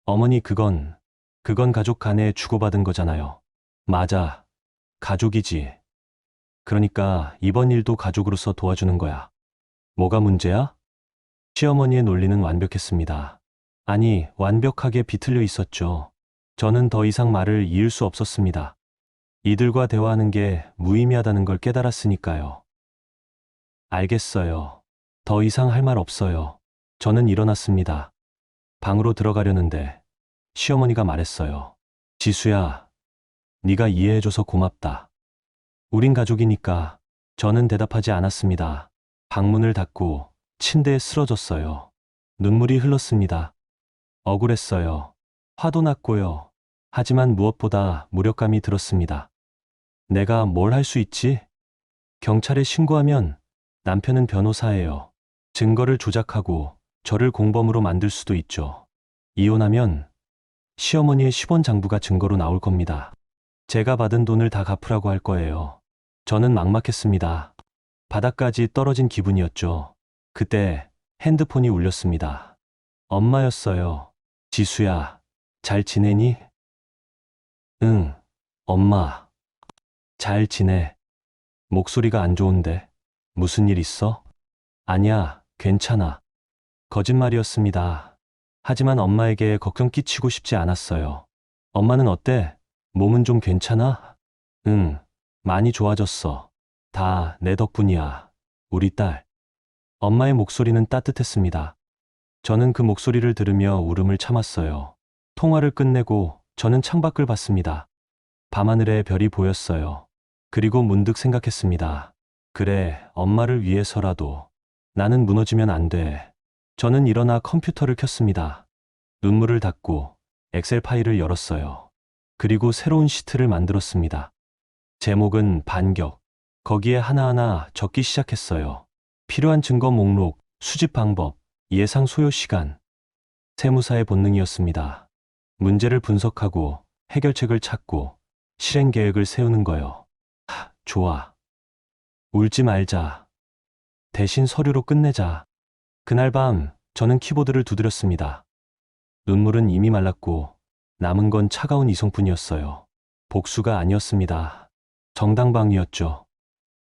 어머니, 그건 가족 간에 주고받은 거잖아요. 맞아. 가족이지. 그러니까 이번 일도 가족으로서 도와주는 거야. 뭐가 문제야? 시어머니의 논리는 완벽했습니다. 아니, 완벽하게 비틀려 있었죠. 저는 더 이상 말을 이을 수 없었습니다. 이들과 대화하는 게 무의미하다는 걸 깨달았으니까요. 알겠어요. 더 이상 할 말 없어요. 저는 일어났습니다. 방으로 들어가려는데 시어머니가 말했어요. 지수야, 네가 이해해줘서 고맙다. 우린 가족이니까. 저는 대답하지 않았습니다. 방문을 닫고 침대에 쓰러졌어요. 눈물이 흘렀습니다. 억울했어요. 화도 났고요. 하지만 무엇보다 무력감이 들었습니다. 내가 뭘 할 수 있지? 경찰에 신고하면 남편은 변호사예요. 증거를 조작하고 저를 공범으로 만들 수도 있죠. 이혼하면 시어머니의 10원 장부가 증거로 나올 겁니다. 제가 받은 돈을 다 갚으라고 할 거예요. 저는 막막했습니다. 바닥까지 떨어진 기분이었죠. 그때 핸드폰이 울렸습니다. 엄마였어요. 지수야, 잘 지내니? 응, 엄마. 잘 지내. 목소리가 안 좋은데. 무슨 일 있어? 아니야, 괜찮아. 거짓말이었습니다. 하지만 엄마에게 걱정 끼치고 싶지 않았어요. 엄마는 어때? 몸은 좀 괜찮아? 응, 많이 좋아졌어. 다 내 덕분이야. 우리 딸. 엄마의 목소리는 따뜻했습니다. 저는 그 목소리를 들으며 울음을 참았어요. 통화를 끝내고 저는 창밖을 봤습니다. 밤하늘에 별이 보였어요. 그리고 문득 생각했습니다. 그래, 엄마를 위해서라도 나는 무너지면 안 돼. 저는 일어나 컴퓨터를 켰습니다. 눈물을 닦고 엑셀 파일을 열었어요. 그리고 새로운 시트를 만들었습니다. 제목은 반격. 거기에 하나하나 적기 시작했어요. 필요한 증거 목록, 수집 방법, 예상 소요 시간. 세무사의 본능이었습니다. 문제를 분석하고 해결책을 찾고 실행 계획을 세우는 거요. 좋아. 울지 말자. 대신 서류로 끝내자. 그날 밤 저는 키보드를 두드렸습니다. 눈물은 이미 말랐고 남은 건 차가운 이성뿐이었어요. 복수가 아니었습니다. 정당방위였죠.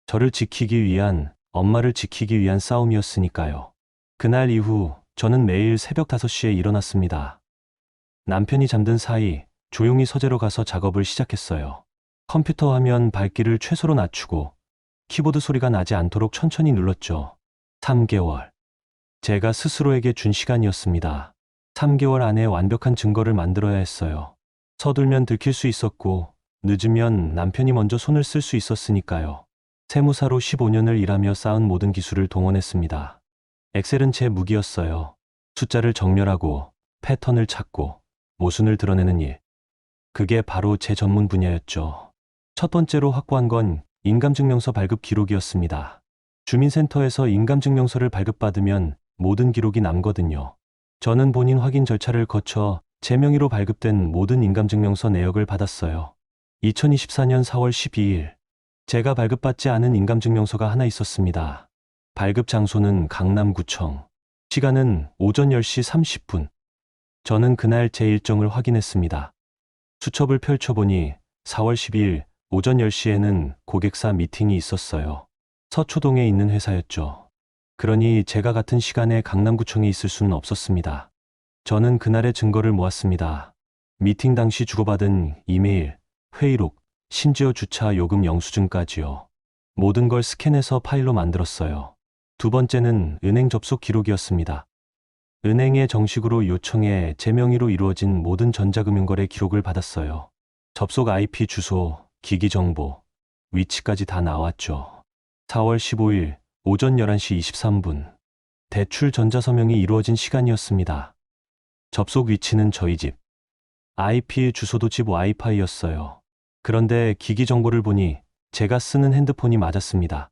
저를 지키기 위한, 엄마를 지키기 위한 싸움이었으니까요. 그날 이후 저는 매일 새벽 5시에 일어났습니다. 남편이 잠든 사이 조용히 서재로 가서 작업을 시작했어요. 컴퓨터 화면 밝기를 최소로 낮추고 키보드 소리가 나지 않도록 천천히 눌렀죠. 3개월. 제가 스스로에게 준 시간이었습니다. 3개월 안에 완벽한 증거를 만들어야 했어요. 서둘면 들킬 수 있었고, 늦으면 남편이 먼저 손을 쓸 수 있었으니까요. 세무사로 15년을 일하며 쌓은 모든 기술을 동원했습니다. 엑셀은 제 무기였어요. 숫자를 정렬하고, 패턴을 찾고, 모순을 드러내는 일. 그게 바로 제 전문 분야였죠. 첫 번째로 확보한 건 인감증명서 발급 기록이었습니다. 주민센터에서 인감증명서를 발급받으면 모든 기록이 남거든요. 저는 본인 확인 절차를 거쳐 제 명의로 발급된 모든 인감증명서 내역을 받았어요. 2024년 4월 12일, 제가 발급받지 않은 인감증명서가 하나 있었습니다. 발급 장소는 강남구청. 시간은 오전 10시 30분. 저는 그날 제 일정을 확인했습니다. 수첩을 펼쳐보니 4월 12일 오전 10시에는 고객사 미팅이 있었어요. 서초동에 있는 회사였죠. 그러니 제가 같은 시간에 강남구청에 있을 수는 없었습니다. 저는 그날의 증거를 모았습니다. 미팅 당시 주고받은 이메일, 회의록, 심지어 주차 요금 영수증까지요. 모든 걸 스캔해서 파일로 만들었어요. 두 번째는 은행 접속 기록이었습니다. 은행에 정식으로 요청해 제 명의로 이루어진 모든 전자금융거래 기록을 받았어요. 접속 IP 주소, 기기 정보, 위치까지 다 나왔죠. 4월 15일 오전 11시 23분. 대출 전자서명이 이루어진 시간이었습니다. 접속 위치는 저희 집. IP 주소도 집 와이파이였어요. 그런데 기기 정보를 보니 제가 쓰는 핸드폰이 맞았습니다.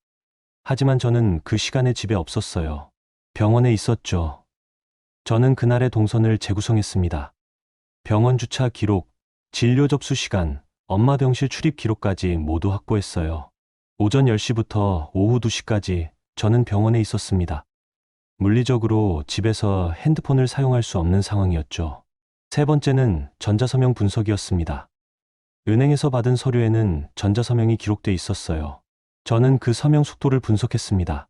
하지만 저는 그 시간에 집에 없었어요. 병원에 있었죠. 저는 그날의 동선을 재구성했습니다. 병원 주차 기록, 진료 접수 시간, 엄마 병실 출입 기록까지 모두 확보했어요. 오전 10시부터 오후 2시까지 저는 병원에 있었습니다. 물리적으로 집에서 핸드폰을 사용할 수 없는 상황이었죠. 세 번째는 전자서명 분석이었습니다. 은행에서 받은 서류에는 전자서명이 기록돼 있었어요. 저는 그 서명 속도를 분석했습니다.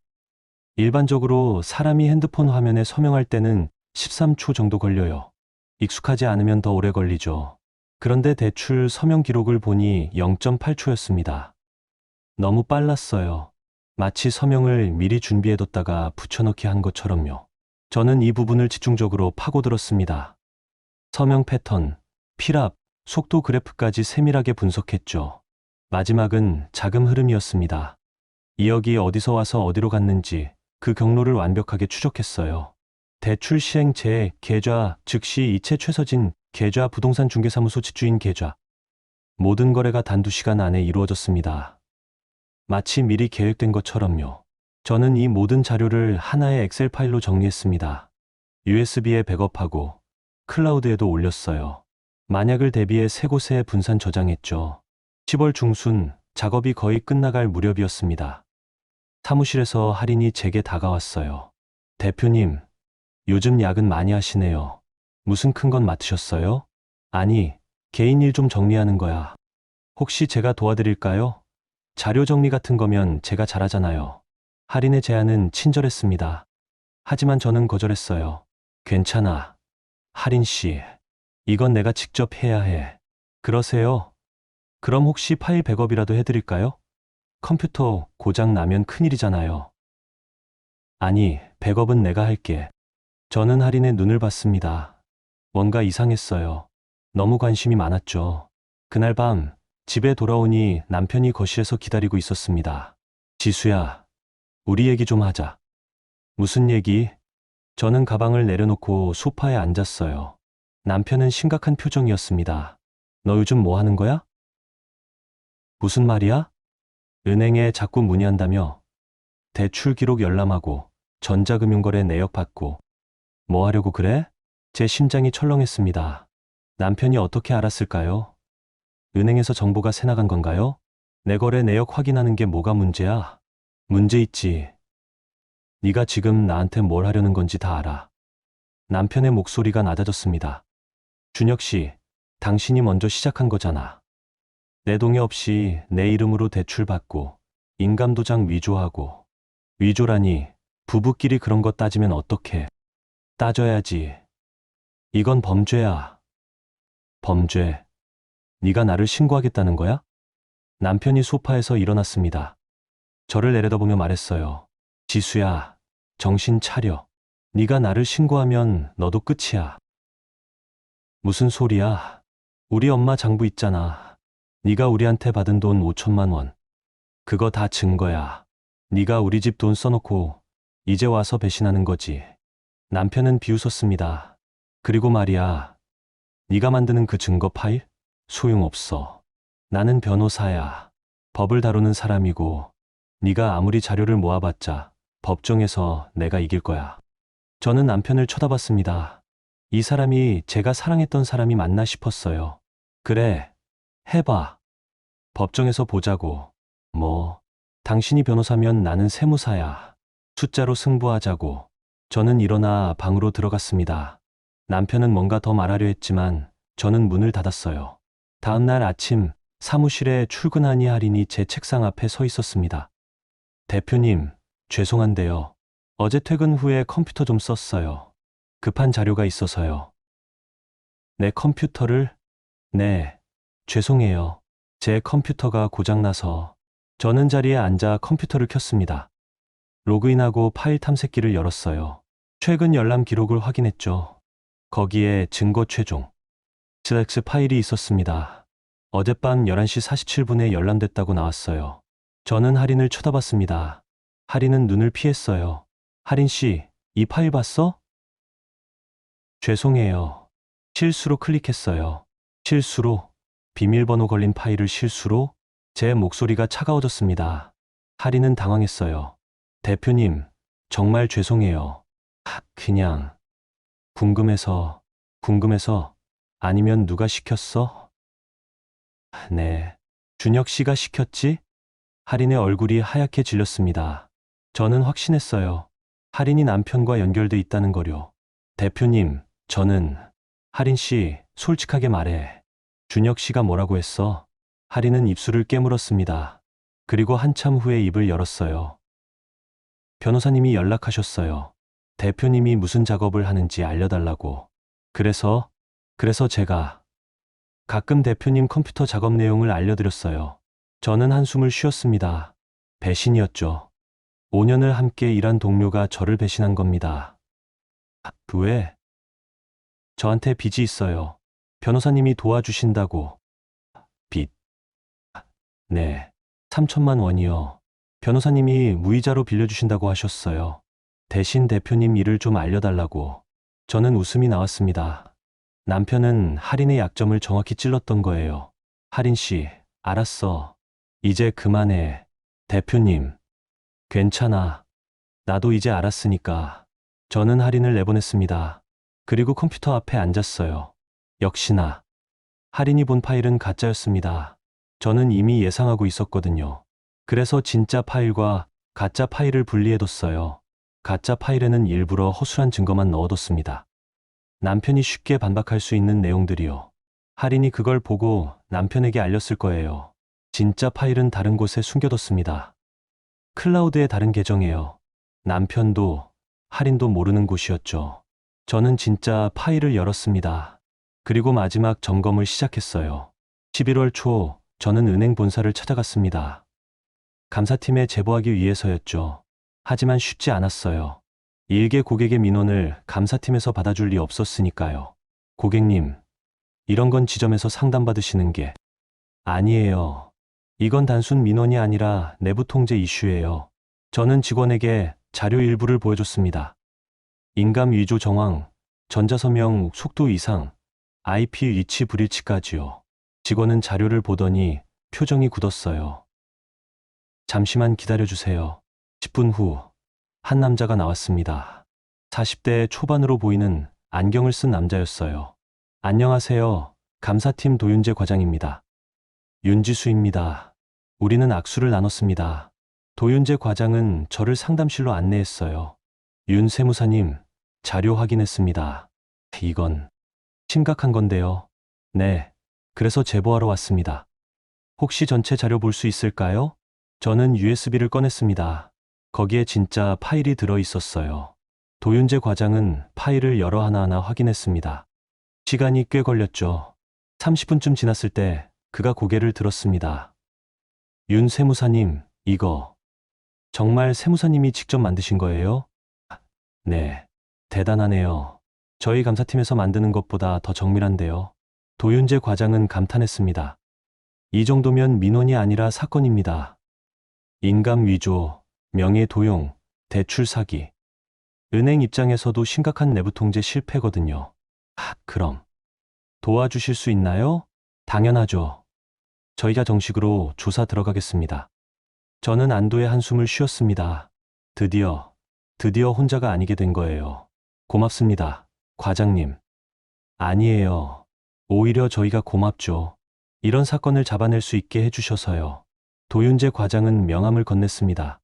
일반적으로 사람이 핸드폰 화면에 서명할 때는 13초 정도 걸려요. 익숙하지 않으면 더 오래 걸리죠. 그런데 대출 서명 기록을 보니 0.8초였습니다. 너무 빨랐어요. 마치 서명을 미리 준비해뒀다가 붙여넣기 한 것처럼요. 저는 이 부분을 집중적으로 파고들었습니다. 서명 패턴, 필압, 속도 그래프까지 세밀하게 분석했죠. 마지막은 자금 흐름이었습니다. 2억이 어디서 와서 어디로 갔는지 그 경로를 완벽하게 추적했어요. 대출 시행 제 계좌, 즉시 이체 최서진 계좌, 부동산 중개사무소 집주인 계좌. 모든 거래가 단 2시간 안에 이루어졌습니다. 마치 미리 계획된 것처럼요. 저는 이 모든 자료를 하나의 엑셀 파일로 정리했습니다. USB에 백업하고 클라우드에도 올렸어요. 만약을 대비해 세 곳에 분산 저장했죠. 10월 중순 작업이 거의 끝나갈 무렵이었습니다. 사무실에서 할인이 제게 다가왔어요. 대표님, 요즘 야근 많이 하시네요. 무슨 큰 건 맡으셨어요? 아니, 개인 일 좀 정리하는 거야. 혹시 제가 도와드릴까요? 자료 정리 같은 거면 제가 잘하잖아요. 할인의 제안은 친절했습니다. 하지만 저는 거절했어요. 괜찮아. 할인 씨, 이건 내가 직접 해야 해. 그러세요? 그럼 혹시 파일 백업이라도 해드릴까요? 컴퓨터 고장 나면 큰일이잖아요. 아니, 백업은 내가 할게. 저는 할인의 눈을 봤습니다. 뭔가 이상했어요. 너무 관심이 많았죠. 그날 밤 집에 돌아오니 남편이 거실에서 기다리고 있었습니다. 지수야, 우리 얘기 좀 하자. 무슨 얘기? 저는 가방을 내려놓고 소파에 앉았어요. 남편은 심각한 표정이었습니다. 너 요즘 뭐 하는 거야? 무슨 말이야? 은행에 자꾸 문의한다며. 대출 기록 열람하고 전자금융거래 내역 받고. 뭐 하려고 그래? 제 심장이 철렁했습니다. 남편이 어떻게 알았을까요? 은행에서 정보가 새나간 건가요? 내 거래 내역 확인하는 게 뭐가 문제야? 문제 있지. 네가 지금 나한테 뭘 하려는 건지 다 알아. 남편의 목소리가 낮아졌습니다. 준혁 씨, 당신이 먼저 시작한 거잖아. 내 동의 없이 내 이름으로 대출 받고 인감도장 위조하고. 위조라니, 부부끼리 그런 거 따지면 어떡해. 따져야지. 이건 범죄야. 범죄. 네가 나를 신고하겠다는 거야? 남편이 소파에서 일어났습니다. 저를 내려다보며 말했어요. 지수야, 정신 차려. 네가 나를 신고하면 너도 끝이야. 무슨 소리야? 우리 엄마 장부 있잖아. 네가 우리한테 받은 돈 5천만 원. 그거 다 증거야. 네가 우리 집 돈 써놓고 이제 와서 배신하는 거지. 남편은 비웃었습니다. 그리고 말이야. 네가 만드는 그 증거 파일? 소용없어. 나는 변호사야. 법을 다루는 사람이고 네가 아무리 자료를 모아봤자 법정에서 내가 이길 거야. 저는 남편을 쳐다봤습니다. 이 사람이 제가 사랑했던 사람이 맞나 싶었어요. 그래, 해봐. 법정에서 보자고. 뭐, 당신이 변호사면 나는 세무사야. 숫자로 승부하자고. 저는 일어나 방으로 들어갔습니다. 남편은 뭔가 더 말하려 했지만 저는 문을 닫았어요. 다음 날 아침 사무실에 출근하니 할인이 제 책상 앞에 서 있었습니다. 대표님, 죄송한데요. 어제 퇴근 후에 컴퓨터 좀 썼어요. 급한 자료가 있어서요. 내 컴퓨터를? 네, 죄송해요. 제 컴퓨터가 고장나서. 저는 자리에 앉아 컴퓨터를 켰습니다. 로그인하고 파일 탐색기를 열었어요. 최근 열람 기록을 확인했죠. 거기에 증거 최종 슬랙스 파일이 있었습니다. 어젯밤 11시 47분에 열람됐다고 나왔어요. 저는 할인을 쳐다봤습니다. 할인은 눈을 피했어요. 할인 씨, 이 파일 봤어? 죄송해요. 실수로 클릭했어요. 실수로? 비밀번호 걸린 파일을 실수로? 제 목소리가 차가워졌습니다. 할인은 당황했어요. 대표님, 정말 죄송해요. 그냥 궁금해서, 아니면 누가 시켰어? 네. 준혁 씨가 시켰지? 할인의 얼굴이 하얗게 질렸습니다. 저는 확신했어요. 할인이 남편과 연결돼 있다는 거요. 대표님, 저는 할인 씨, 솔직하게 말해. 준혁 씨가 뭐라고 했어? 할인은 입술을 깨물었습니다. 그리고 한참 후에 입을 열었어요. 변호사님이 연락하셨어요. 대표님이 무슨 작업을 하는지 알려달라고. 그래서 제가 가끔 대표님 컴퓨터 작업 내용을 알려드렸어요. 저는 한숨을 쉬었습니다. 배신이었죠. 5년을 함께 일한 동료가 저를 배신한 겁니다. 왜? 저한테 빚이 있어요. 변호사님이 도와주신다고. 빚? 네. 3천만 원이요. 변호사님이 무이자로 빌려주신다고 하셨어요. 대신 대표님 일을 좀 알려달라고. 저는 웃음이 나왔습니다. 남편은 할인의 약점을 정확히 찔렀던 거예요. 할인 씨, 알았어. 이제 그만해. 대표님. 괜찮아. 나도 이제 알았으니까. 저는 할인을 내보냈습니다. 그리고 컴퓨터 앞에 앉았어요. 역시나. 할인이 본 파일은 가짜였습니다. 저는 이미 예상하고 있었거든요. 그래서 진짜 파일과 가짜 파일을 분리해뒀어요. 가짜 파일에는 일부러 허술한 증거만 넣어뒀습니다. 남편이 쉽게 반박할 수 있는 내용들이요. 할인이 그걸 보고 남편에게 알렸을 거예요. 진짜 파일은 다른 곳에 숨겨뒀습니다. 클라우드의 다른 계정에요. 남편도 할인도 모르는 곳이었죠. 저는 진짜 파일을 열었습니다. 그리고 마지막 점검을 시작했어요. 11월 초 저는 은행 본사를 찾아갔습니다. 감사팀에 제보하기 위해서였죠. 하지만 쉽지 않았어요. 일개 고객의 민원을 감사팀에서 받아줄 리 없었으니까요. 고객님, 이런 건 지점에서 상담받으시는 게 아니에요. 이건 단순 민원이 아니라 내부 통제 이슈예요. 저는 직원에게 자료 일부를 보여줬습니다. 인감 위조 정황, 전자서명 속도 이상, IP 위치 불일치까지요. 직원은 자료를 보더니 표정이 굳었어요. 잠시만 기다려주세요. 10분 후, 한 남자가 나왔습니다. 40대 초반으로 보이는 안경을 쓴 남자였어요. 안녕하세요. 감사팀 도윤재 과장입니다. 윤지수입니다. 우리는 악수를 나눴습니다. 도윤재 과장은 저를 상담실로 안내했어요. 윤 세무사님, 자료 확인했습니다. 이건 심각한 건데요. 네, 그래서 제보하러 왔습니다. 혹시 전체 자료 볼 수 있을까요? 저는 USB를 꺼냈습니다. 거기에 진짜 파일이 들어 있었어요. 도윤재 과장은 파일을 열어 하나하나 확인했습니다. 시간이 꽤 걸렸죠. 30분쯤 지났을 때 그가 고개를 들었습니다. 윤 세무사님, 이거 정말 세무사님이 직접 만드신 거예요? 네, 대단하네요. 저희 감사팀에서 만드는 것보다 더 정밀한데요. 도윤재 과장은 감탄했습니다. 이 정도면 민원이 아니라 사건입니다. 인감 위조, 명예 도용, 대출 사기. 은행 입장에서도 심각한 내부 통제 실패거든요. 그럼 도와주실 수 있나요? 당연하죠. 저희가 정식으로 조사 들어가겠습니다. 저는 안도의 한숨을 쉬었습니다. 드디어 혼자가 아니게 된 거예요. 고맙습니다, 과장님. 아니에요. 오히려 저희가 고맙죠. 이런 사건을 잡아낼 수 있게 해주셔서요. 도윤재 과장은 명함을 건넸습니다.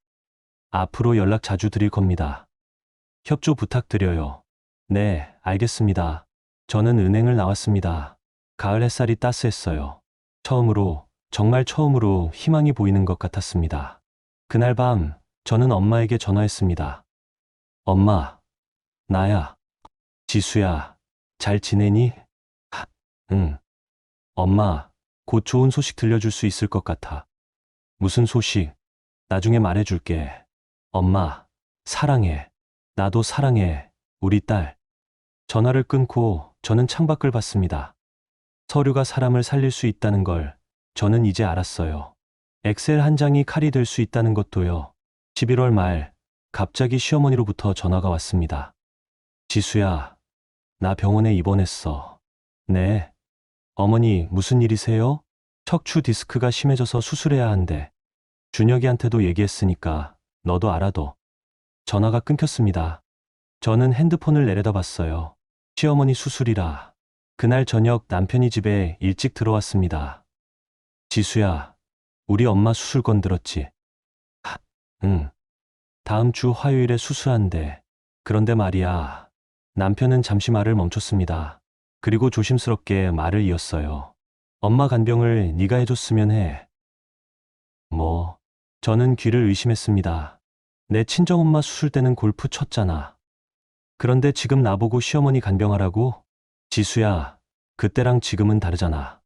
앞으로 연락 자주 드릴 겁니다. 협조 부탁드려요. 네, 알겠습니다. 저는 은행을 나왔습니다. 가을 햇살이 따스했어요. 처음으로, 정말 처음으로 희망이 보이는 것 같았습니다. 그날 밤, 저는 엄마에게 전화했습니다. 엄마, 나야. 지수야, 잘 지내니? 응. 엄마, 곧 좋은 소식 들려줄 수 있을 것 같아. 무슨 소식? 나중에 말해줄게. 엄마, 사랑해. 나도 사랑해. 우리 딸. 전화를 끊고 저는 창밖을 봤습니다. 서류가 사람을 살릴 수 있다는 걸 저는 이제 알았어요. 엑셀 한 장이 칼이 될 수 있다는 것도요. 11월 말, 갑자기 시어머니로부터 전화가 왔습니다. 지수야, 나 병원에 입원했어. 네. 어머니, 무슨 일이세요? 척추 디스크가 심해져서 수술해야 한대. 준혁이한테도 얘기했으니까 너도 알아둬. 전화가 끊겼습니다. 저는 핸드폰을 내려다봤어요. 시어머니 수술이라. 그날 저녁 남편이 집에 일찍 들어왔습니다. 지수야, 우리 엄마 수술건 들었지? 응. 다음 주 화요일에 수술한대. 그런데 말이야. 남편은 잠시 말을 멈췄습니다. 그리고 조심스럽게 말을 이었어요. 엄마 간병을 네가 해줬으면 해. 뭐, 저는 귀를 의심했습니다. 내 친정엄마 수술 때는 골프 쳤잖아. 그런데 지금 나보고 시어머니 간병하라고? 지수야, 그때랑 지금은 다르잖아.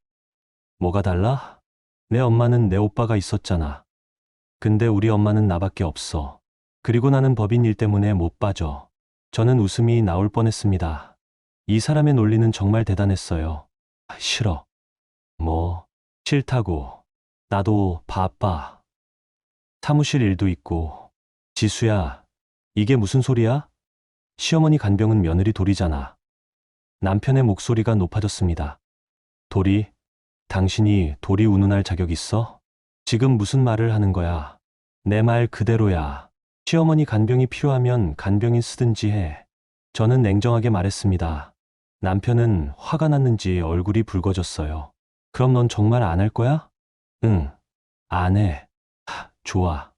뭐가 달라? 내 엄마는 내 오빠가 있었잖아. 근데 우리 엄마는 나밖에 없어. 그리고 나는 법인 일 때문에 못 빠져. 저는 웃음이 나올 뻔했습니다. 이 사람의 논리는 정말 대단했어요. 싫어. 뭐, 싫다고. 나도 바빠. 사무실 일도 있고. 지수야, 이게 무슨 소리야? 시어머니 간병은 며느리 도리잖아. 남편의 목소리가 높아졌습니다. 도리? 당신이 도리 운운할 자격 있어? 지금 무슨 말을 하는 거야? 내 말 그대로야. 시어머니 간병이 필요하면 간병인 쓰든지 해. 저는 냉정하게 말했습니다. 남편은 화가 났는지 얼굴이 붉어졌어요. 그럼 넌 정말 안 할 거야? 응, 안 해. 좋아.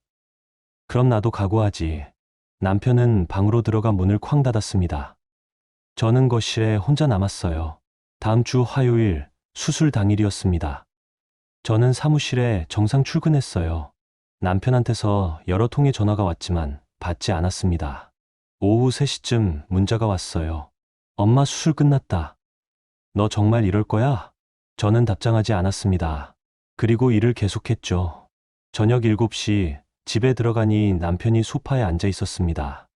그럼 나도 각오하지. 남편은 방으로 들어가 문을 쾅 닫았습니다. 저는 거실에 혼자 남았어요. 다음 주 화요일 수술 당일이었습니다. 저는 사무실에 정상 출근했어요. 남편한테서 여러 통의 전화가 왔지만 받지 않았습니다. 오후 3시쯤 문자가 왔어요. 엄마 수술 끝났다. 너 정말 이럴 거야? 저는 답장하지 않았습니다. 그리고 일을 계속했죠. 저녁 7시 집에 들어가니 남편이 소파에 앉아 있었습니다.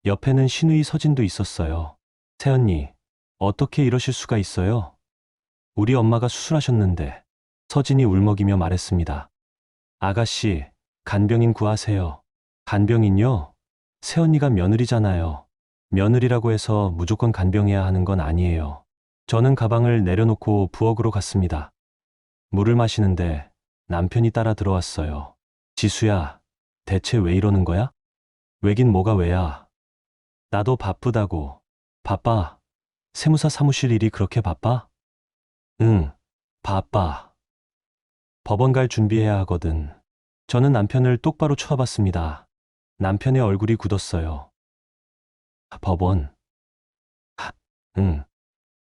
옆에는 시누이 서진도 있었어요. 새언니, 어떻게 이러실 수가 있어요? 우리 엄마가 수술하셨는데. 서진이 울먹이며 말했습니다. 아가씨, 간병인 구하세요. 간병인요? 새언니가 며느리잖아요. 며느리라고 해서 무조건 간병해야 하는 건 아니에요. 저는 가방을 내려놓고 부엌으로 갔습니다. 물을 마시는데 남편이 따라 들어왔어요. 지수야, 대체 왜 이러는 거야? 왜긴 뭐가 왜야? 나도 바쁘다고. 바빠? 세무사 사무실 일이 그렇게 바빠? 응, 바빠. 법원 갈 준비해야 하거든. 저는 남편을 똑바로 쳐다봤습니다. 남편의 얼굴이 굳었어요. 법원? 응.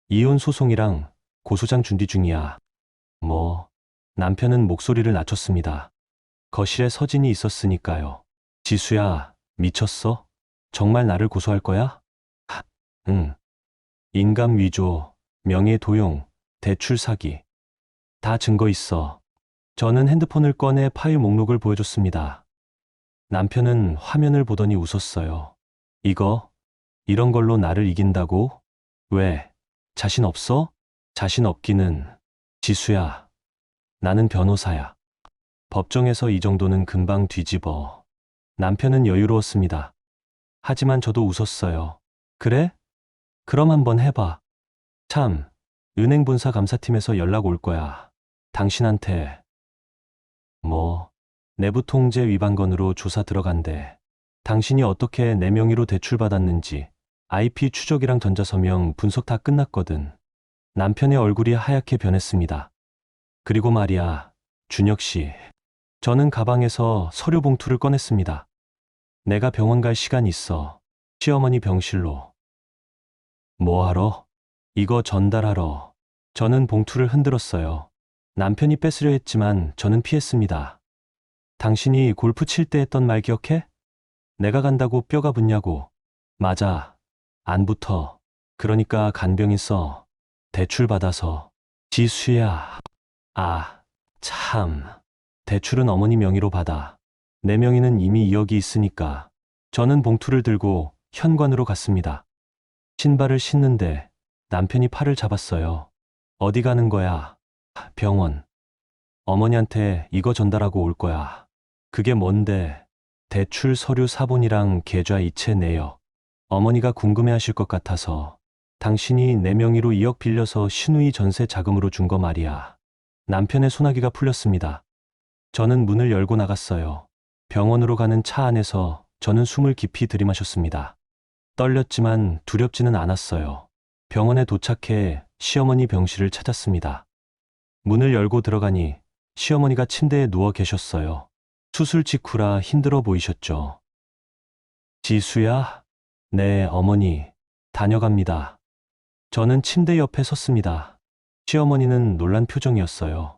이혼 소송이랑 고소장 준비 중이야. 뭐, 남편은 목소리를 낮췄습니다. 거실에 서진이 있었으니까요. 지수야, 미쳤어? 정말 나를 고소할 거야? 응. 인감 위조, 명예 도용, 대출 사기. 다 증거 있어. 저는 핸드폰을 꺼내 파일 목록을 보여줬습니다. 남편은 화면을 보더니 웃었어요. 이런 걸로 나를 이긴다고? 왜? 자신 없어? 자신 없기는. 지수야, 나는 변호사야. 법정에서 이 정도는 금방 뒤집어. 남편은 여유로웠습니다. 하지만 저도 웃었어요. 그래? 그럼 한번 해봐. 참, 은행 본사 감사팀에서 연락 올 거야. 당신한테. 뭐, 내부 통제 위반건으로 조사 들어간대. 당신이 어떻게 내 명의로 대출받았는지 IP 추적이랑 전자서명 분석 다 끝났거든. 남편의 얼굴이 하얗게 변했습니다. 그리고 말이야, 준혁 씨. 저는 가방에서 서류 봉투를 꺼냈습니다. 내가 병원 갈 시간 있어. 시어머니 병실로. 뭐하러? 이거 전달하러. 저는 봉투를 흔들었어요. 남편이 뺏으려 했지만 저는 피했습니다. 당신이 골프 칠 때 했던 말 기억해? 내가 간다고 뼈가 붙냐고. 맞아. 안 붙어. 그러니까 간병 있어. 대출 받아서. 지수야. 아, 참. 대출은 어머니 명의로 받아. 내 명의는 이미 2억이 있으니까. 저는 봉투를 들고 현관으로 갔습니다. 신발을 신는데 남편이 팔을 잡았어요. 어디 가는 거야? 병원. 어머니한테 이거 전달하고 올 거야. 그게 뭔데? 대출 서류 사본이랑 계좌 이체 내역. 어머니가 궁금해하실 것 같아서. 당신이 내 명의로 2억 빌려서 신우이 전세 자금으로 준 거 말이야. 남편의 소나기가 풀렸습니다. 저는 문을 열고 나갔어요. 병원으로 가는 차 안에서 저는 숨을 깊이 들이마셨습니다. 떨렸지만 두렵지는 않았어요. 병원에 도착해 시어머니 병실을 찾았습니다. 문을 열고 들어가니 시어머니가 침대에 누워 계셨어요. 수술 직후라 힘들어 보이셨죠. 지수야? 네, 어머니. 다녀갑니다. 저는 침대 옆에 섰습니다. 시어머니는 놀란 표정이었어요.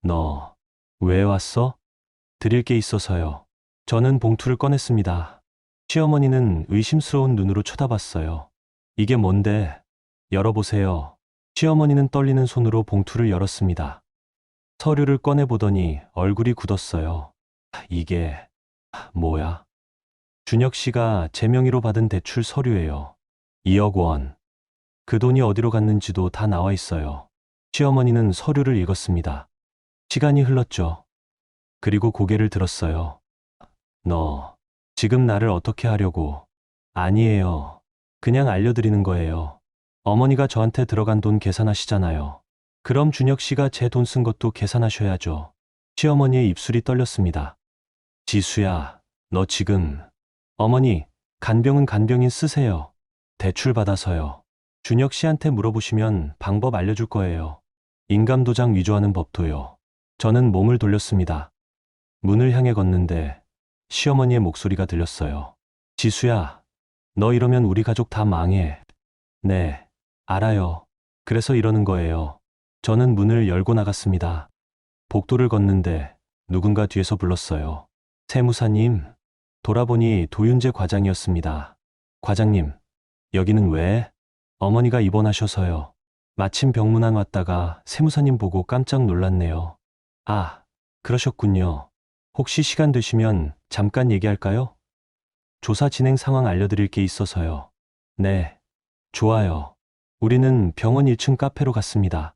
너, 왜 왔어? 드릴 게 있어서요. 저는 봉투를 꺼냈습니다. 시어머니는 의심스러운 눈으로 쳐다봤어요. 이게 뭔데? 열어보세요. 시어머니는 떨리는 손으로 봉투를 열었습니다. 서류를 꺼내보더니 얼굴이 굳었어요. 이게 뭐야? 준혁 씨가 제 명의로 받은 대출 서류예요. 2억 원. 그 돈이 어디로 갔는지도 다 나와 있어요. 시어머니는 서류를 읽었습니다. 시간이 흘렀죠. 그리고 고개를 들었어요. 너, 지금 나를 어떻게 하려고? 아니에요. 그냥 알려드리는 거예요. 어머니가 저한테 들어간 돈 계산하시잖아요. 그럼 준혁 씨가 제 돈 쓴 것도 계산하셔야죠. 시어머니의 입술이 떨렸습니다. 지수야, 너 지금. 어머니, 간병은 간병인 쓰세요. 대출 받아서요. 준혁 씨한테 물어보시면 방법 알려줄 거예요. 인감도장 위조하는 법도요. 저는 몸을 돌렸습니다. 문을 향해 걷는데 시어머니의 목소리가 들렸어요. 지수야, 너 이러면 우리 가족 다 망해. 네, 알아요. 그래서 이러는 거예요. 저는 문을 열고 나갔습니다. 복도를 걷는데 누군가 뒤에서 불렀어요. 세무사님. 돌아보니 도윤재 과장이었습니다. 과장님, 여기는 왜? 어머니가 입원하셔서요. 마침 병문안 왔다가 세무사님 보고 깜짝 놀랐네요. 아, 그러셨군요. 혹시 시간 되시면 잠깐 얘기할까요? 조사 진행 상황 알려드릴 게 있어서요. 네, 좋아요. 우리는 병원 1층 카페로 갔습니다.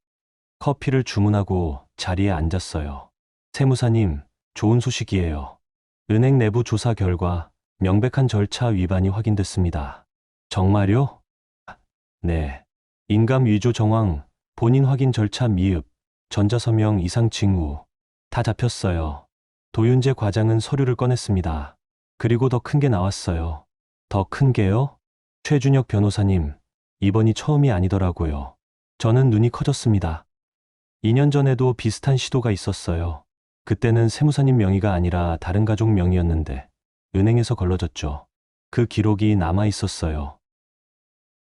커피를 주문하고 자리에 앉았어요. 세무사님, 좋은 소식이에요. 은행 내부 조사 결과 명백한 절차 위반이 확인됐습니다. 정말요? 네. 인감 위조 정황, 본인 확인 절차 미흡, 전자서명 이상 징후 다 잡혔어요. 도윤재 과장은 서류를 꺼냈습니다. 그리고 더 큰 게 나왔어요. 더 큰 게요? 최준혁 변호사님, 이번이 처음이 아니더라고요. 저는 눈이 커졌습니다. 2년 전에도 비슷한 시도가 있었어요. 그때는 세무사님 명의가 아니라 다른 가족 명의였는데 은행에서 걸러졌죠. 그 기록이 남아 있었어요.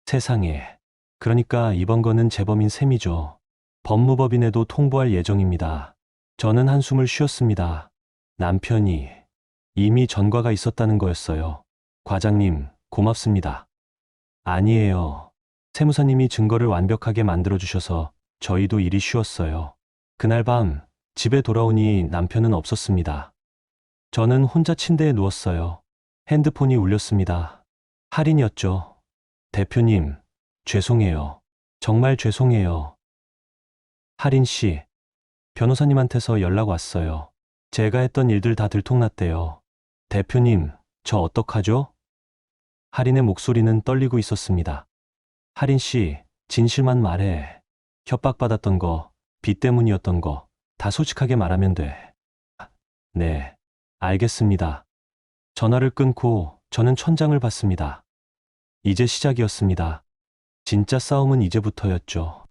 세상에. 그러니까 이번 거는 재범인 셈이죠. 법무법인에도 통보할 예정입니다. 저는 한숨을 쉬었습니다. 남편이 이미 전과가 있었다는 거였어요. 과장님, 고맙습니다. 아니에요. 세무사님이 증거를 완벽하게 만들어주셔서 저희도 일이 쉬웠어요. 그날 밤 집에 돌아오니 남편은 없었습니다. 저는 혼자 침대에 누웠어요. 핸드폰이 울렸습니다. 할인이었죠. 대표님, 죄송해요. 정말 죄송해요. 할인 씨, 변호사님한테서 연락 왔어요. 제가 했던 일들 다 들통났대요. 대표님, 저 어떡하죠? 할인의 목소리는 떨리고 있었습니다. 할인 씨, 진실만 말해. 협박받았던 거, 빚 때문이었던 거, 다 솔직하게 말하면 돼. 네, 알겠습니다. 전화를 끊고 저는 천장을 봤습니다. 이제 시작이었습니다. 진짜 싸움은 이제부터였죠.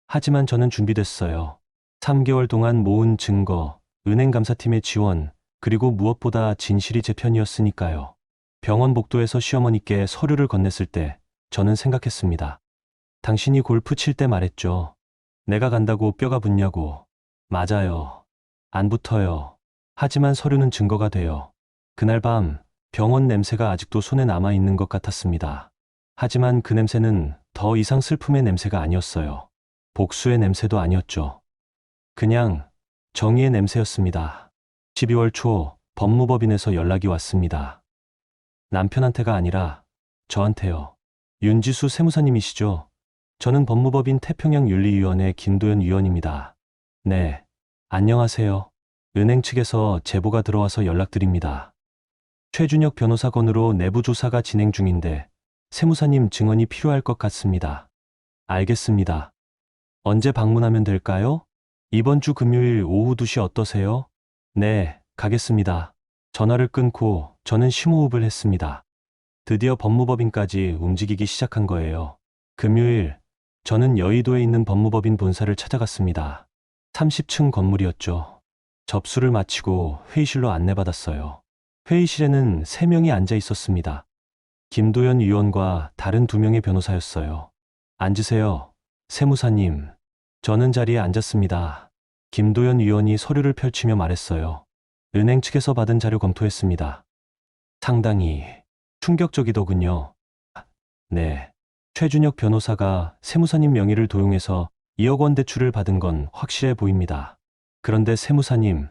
하지만 저는 준비됐어요. 3개월 동안 모은 증거, 은행 감사팀의 지원, 그리고 무엇보다 진실이 제 편이었으니까요. 병원 복도에서 시어머니께 서류를 건넸을 때 저는 생각했습니다. 당신이 골프 칠 때 말했죠. 내가 간다고 뼈가 붙냐고. 맞아요. 안 붙어요. 하지만 서류는 증거가 돼요. 그날 밤 병원 냄새가 아직도 손에 남아있는 것 같았습니다. 하지만 그 냄새는 더 이상 슬픔의 냄새가 아니었어요. 복수의 냄새도 아니었죠. 그냥 정의의 냄새였습니다. 12월 초 법무법인에서 연락이 왔습니다. 남편한테가 아니라 저한테요. 윤지수 세무사님이시죠? 저는 법무법인 태평양윤리위원회 김도연 위원입니다. 네, 안녕하세요. 은행 측에서 제보가 들어와서 연락드립니다. 최준혁 변호사 건으로 내부 조사가 진행 중인데 세무사님 증언이 필요할 것 같습니다. 알겠습니다. 언제 방문하면 될까요? 이번 주 금요일 오후 2시 어떠세요? 네, 가겠습니다. 전화를 끊고 저는 심호흡을 했습니다. 드디어 법무법인까지 움직이기 시작한 거예요. 금요일, 저는 여의도에 있는 법무법인 본사를 찾아갔습니다. 30층 건물이었죠. 접수를 마치고 회의실로 안내받았어요. 회의실에는 3명이 앉아 있었습니다. 김도연 위원과 다른 2명의 변호사였어요. 앉으세요, 세무사님. 저는 자리에 앉았습니다. 김도연 위원이 서류를 펼치며 말했어요. 은행 측에서 받은 자료 검토했습니다. 상당히 충격적이더군요. 네. 최준혁 변호사가 세무사님 명의를 도용해서 2억 원 대출을 받은 건 확실해 보입니다. 그런데 세무사님,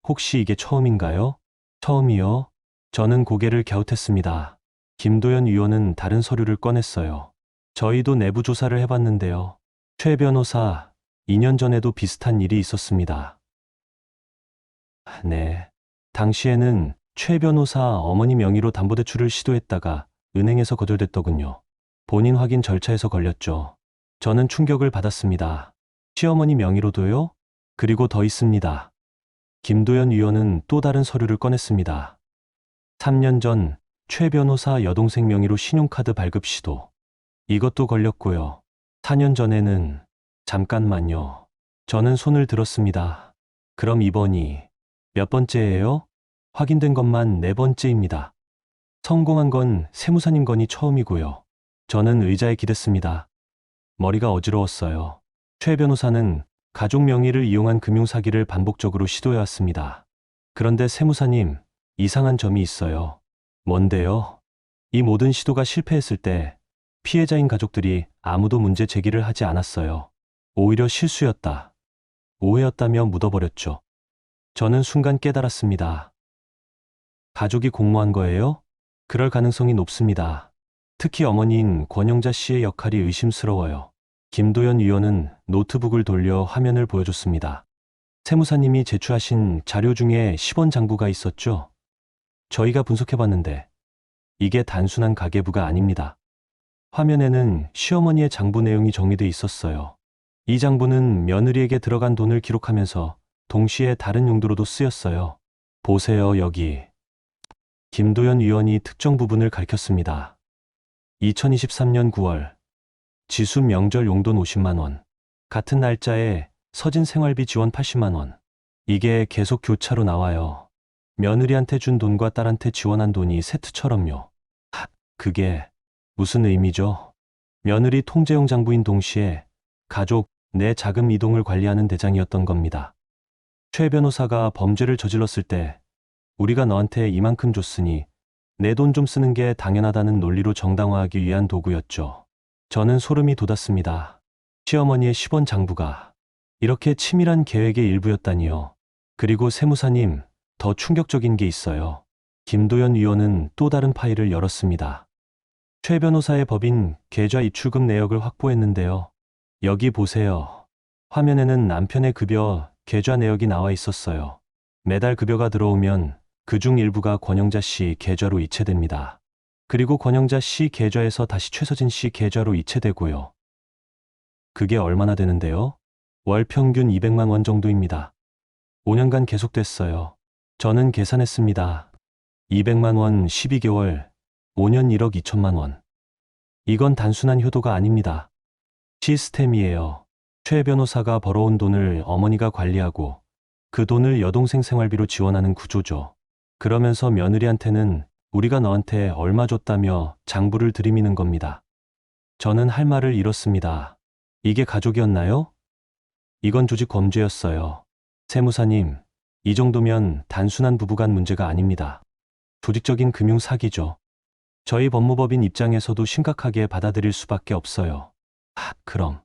혹시 이게 처음인가요? 처음이요? 저는 고개를 갸웃했습니다. 김도연 위원은 다른 서류를 꺼냈어요. 저희도 내부 조사를 해봤는데요. 최 변호사, 2년 전에도 비슷한 일이 있었습니다. 네. 당시에는 최 변호사 어머니 명의로 담보대출을 시도했다가 은행에서 거절됐더군요. 본인 확인 절차에서 걸렸죠. 저는 충격을 받았습니다. 시어머니 명의로도요? 그리고 더 있습니다. 김도연 위원은 또 다른 서류를 꺼냈습니다. 3년 전 최 변호사 여동생 명의로 신용카드 발급 시도. 이것도 걸렸고요. 4년 전에는 잠깐만요. 저는 손을 들었습니다. 그럼 이번이 몇 번째예요? 확인된 것만 4번째입니다. 성공한 건 세무사님 건이 처음이고요. 저는 의자에 기댔습니다. 머리가 어지러웠어요. 최 변호사는 가족 명의를 이용한 금융사기를 반복적으로 시도해왔습니다. 그런데 세무사님, 이상한 점이 있어요. 뭔데요? 이 모든 시도가 실패했을 때 피해자인 가족들이 아무도 문제 제기를 하지 않았어요. 오히려 실수였다, 오해였다며 묻어버렸죠. 저는 순간 깨달았습니다. 가족이 공모한 거예요? 그럴 가능성이 높습니다. 특히 어머니인 권영자 씨의 역할이 의심스러워요. 김도연 위원은 노트북을 돌려 화면을 보여줬습니다. 세무사님이 제출하신 자료 중에 10원 장부가 있었죠? 저희가 분석해봤는데 이게 단순한 가계부가 아닙니다. 화면에는 시어머니의 장부 내용이 정리돼 있었어요. 이 장부는 며느리에게 들어간 돈을 기록하면서 동시에 다른 용도로도 쓰였어요. 보세요, 여기. 김도연 위원이 특정 부분을 가리켰습니다. 2023년 9월 지수 명절 용돈 50만 원. 같은 날짜에 서진 생활비 지원 80만 원. 이게 계속 교차로 나와요. 며느리한테 준 돈과 딸한테 지원한 돈이 세트처럼요. 그게 무슨 의미죠? 며느리 통제용 장부인 동시에 가족 내 자금 이동을 관리하는 대장이었던 겁니다. 최 변호사가 범죄를 저질렀을 때 우리가 너한테 이만큼 줬으니 내 돈 좀 쓰는 게 당연하다는 논리로 정당화하기 위한 도구였죠. 저는 소름이 돋았습니다. 시어머니의 10원 장부가 이렇게 치밀한 계획의 일부였다니요. 그리고 세무사님, 더 충격적인 게 있어요. 김도연 위원은 또 다른 파일을 열었습니다. 최 변호사의 법인 계좌 입출금 내역을 확보했는데요. 여기 보세요. 화면에는 남편의 급여 계좌 내역이 나와 있었어요. 매달 급여가 들어오면 그중 일부가 권영자 씨 계좌로 이체됩니다. 그리고 권영자 씨 계좌에서 다시 최서진 씨 계좌로 이체되고요. 그게 얼마나 되는데요? 월 평균 200만 원 정도입니다. 5년간 계속됐어요. 저는 계산했습니다. 200만 원 12개월, 5년 1억 2천만 원. 이건 단순한 효도가 아닙니다. 시스템이에요. 최 변호사가 벌어온 돈을 어머니가 관리하고 그 돈을 여동생 생활비로 지원하는 구조죠. 그러면서 며느리한테는 우리가 너한테 얼마 줬다며 장부를 들이미는 겁니다. 저는 할 말을 잃었습니다. 이게 가족이었나요? 이건 조직 범죄였어요. 세무사님, 이 정도면 단순한 부부간 문제가 아닙니다. 조직적인 금융 사기죠. 저희 법무법인 입장에서도 심각하게 받아들일 수밖에 없어요. 그럼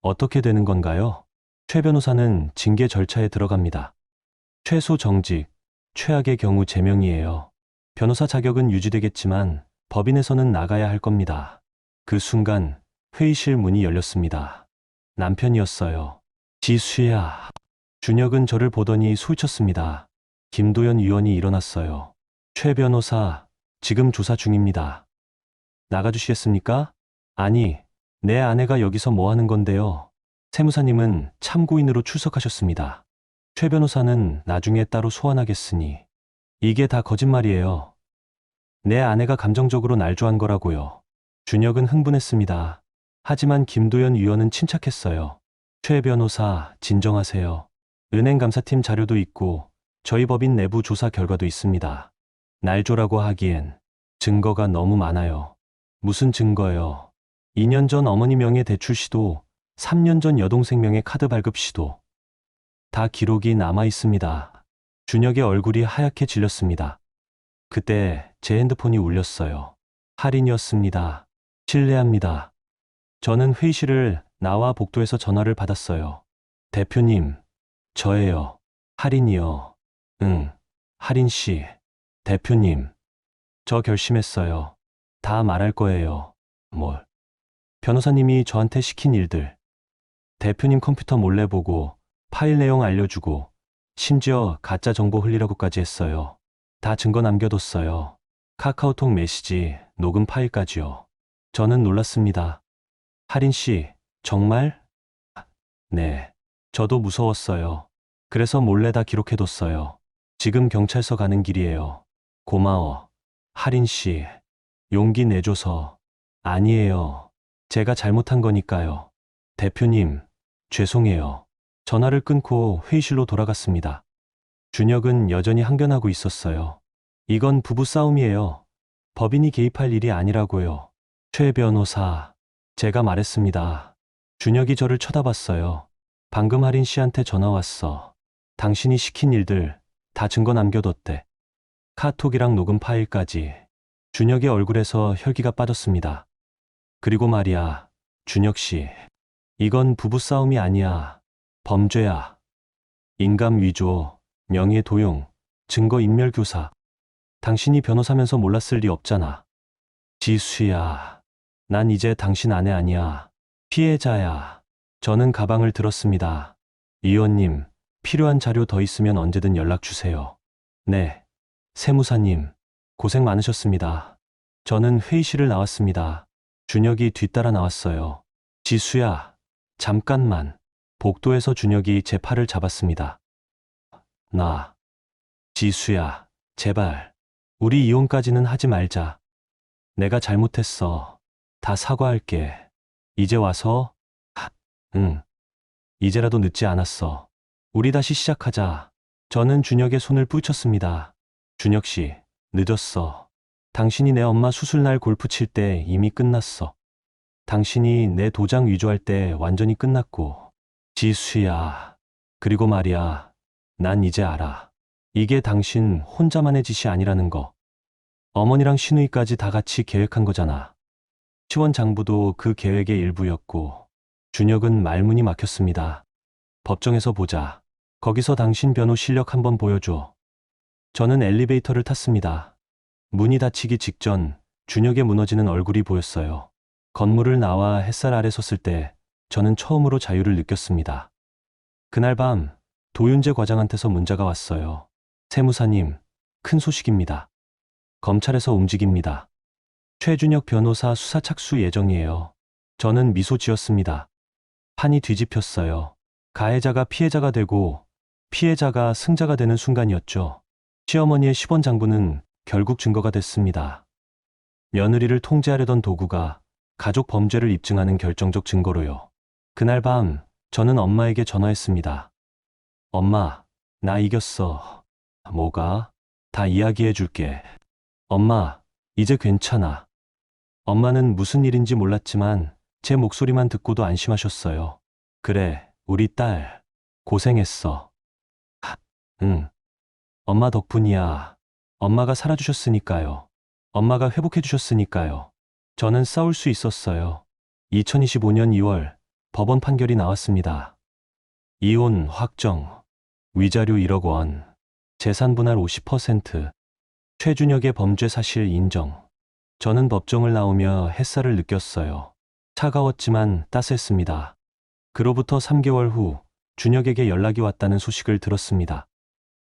어떻게 되는 건가요? 최 변호사는 징계 절차에 들어갑니다. 최소 정직, 최악의 경우 제명이에요. 변호사 자격은 유지되겠지만 법인에서는 나가야 할 겁니다. 그 순간 회의실 문이 열렸습니다. 남편이었어요. 지수야. 준혁은 저를 보더니 소리쳤습니다. 김도연 위원이 일어났어요. 최 변호사, 지금 조사 중입니다. 나가주시겠습니까? 아니, 내 아내가 여기서 뭐 하는 건데요? 세무사님은 참고인으로 출석하셨습니다. 최 변호사는 나중에 따로 소환하겠으니. 이게 다 거짓말이에요. 내 아내가 감정적으로 날조한 거라고요. 준혁은 흥분했습니다. 하지만 김도연 위원은 침착했어요. 최 변호사, 진정하세요. 은행감사팀 자료도 있고 저희 법인 내부 조사 결과도 있습니다. 날조라고 하기엔 증거가 너무 많아요. 무슨 증거요? 2년 전 어머니 명의 대출 시도, 3년 전 여동생 명의 카드 발급 시도. 다 기록이 남아 있습니다. 준혁의 얼굴이 하얗게 질렸습니다. 그때 제 핸드폰이 울렸어요. 할인이었습니다. 실례합니다. 저는 회의실을 나와 복도에서 전화를 받았어요. 대표님, 저예요. 할인이요. 응, 할인 씨. 대표님, 저 결심했어요. 다 말할 거예요. 뭘? 변호사님이 저한테 시킨 일들. 대표님 컴퓨터 몰래 보고 파일 내용 알려주고 심지어 가짜 정보 흘리라고까지 했어요. 다 증거 남겨뒀어요. 카카오톡 메시지, 녹음 파일까지요. 저는 놀랐습니다. 할인 씨, 정말? 네. 저도 무서웠어요. 그래서 몰래 다 기록해뒀어요. 지금 경찰서 가는 길이에요. 고마워. 할인 씨, 용기 내줘서. 아니에요. 제가 잘못한 거니까요. 대표님, 죄송해요. 전화를 끊고 회의실로 돌아갔습니다. 준혁은 여전히 항변하고 있었어요. 이건 부부싸움이에요. 법인이 개입할 일이 아니라고요. 최 변호사, 제가 말했습니다. 준혁이 저를 쳐다봤어요. 방금 할인 씨한테 전화 왔어. 당신이 시킨 일들 다 증거 남겨뒀대. 카톡이랑 녹음 파일까지. 준혁의 얼굴에서 혈기가 빠졌습니다. 그리고 말이야, 준혁 씨. 이건 부부싸움이 아니야. 범죄야. 인감 위조, 명예 도용, 증거 인멸 교사. 당신이 변호사면서 몰랐을 리 없잖아. 지수야. 난 이제 당신 아내 아니야. 피해자야. 저는 가방을 들었습니다. 이 의원님, 필요한 자료 더 있으면 언제든 연락 주세요. 네. 세무사님, 고생 많으셨습니다. 저는 회의실을 나왔습니다. 준혁이 뒤따라 나왔어요. 지수야, 잠깐만. 복도에서 준혁이 제 팔을 잡았습니다. 지수야, 제발. 우리 이혼까지는 하지 말자. 내가 잘못했어. 다 사과할게. 이제 와서? 응. 이제라도 늦지 않았어. 우리 다시 시작하자. 저는 준혁의 손을 뿌리쳤습니다. 준혁 씨, 늦었어. 당신이 내 엄마 수술날 골프 칠 때 이미 끝났어. 당신이 내 도장 위조할 때 완전히 끝났고. 지수야. 그리고 말이야. 난 이제 알아. 이게 당신 혼자만의 짓이 아니라는 거. 어머니랑 시누이까지 다 같이 계획한 거잖아. 시원장부도 그 계획의 일부였고. 준혁은 말문이 막혔습니다. 법정에서 보자. 거기서 당신 변호 실력 한번 보여줘. 저는 엘리베이터를 탔습니다. 문이 닫히기 직전 준혁의 무너지는 얼굴이 보였어요. 건물을 나와 햇살 아래 섰을 때 저는 처음으로 자유를 느꼈습니다. 그날 밤 도윤재 과장한테서 문자가 왔어요. 세무사님, 큰 소식입니다. 검찰에서 움직입니다. 최준혁 변호사 수사 착수 예정이에요. 저는 미소 지었습니다. 판이 뒤집혔어요. 가해자가 피해자가 되고 피해자가 승자가 되는 순간이었죠. 시어머니의 10원 장부는 결국 증거가 됐습니다. 며느리를 통제하려던 도구가 가족 범죄를 입증하는 결정적 증거로요. 그날 밤 저는 엄마에게 전화했습니다. 엄마, 나 이겼어. 뭐가? 다 이야기해 줄게. 엄마, 이제 괜찮아. 엄마는 무슨 일인지 몰랐지만 제 목소리만 듣고도 안심하셨어요. 그래, 우리 딸. 고생했어. 응. 엄마 덕분이야. 엄마가 살아주셨으니까요. 엄마가 회복해주셨으니까요. 저는 싸울 수 있었어요. 2025년 2월 법원 판결이 나왔습니다. 이혼 확정, 위자료 1억 원, 재산 분할 50%, 최준혁의 범죄 사실 인정. 저는 법정을 나오며 햇살을 느꼈어요. 차가웠지만 따스했습니다. 그로부터 3개월 후 준혁에게 연락이 왔다는 소식을 들었습니다.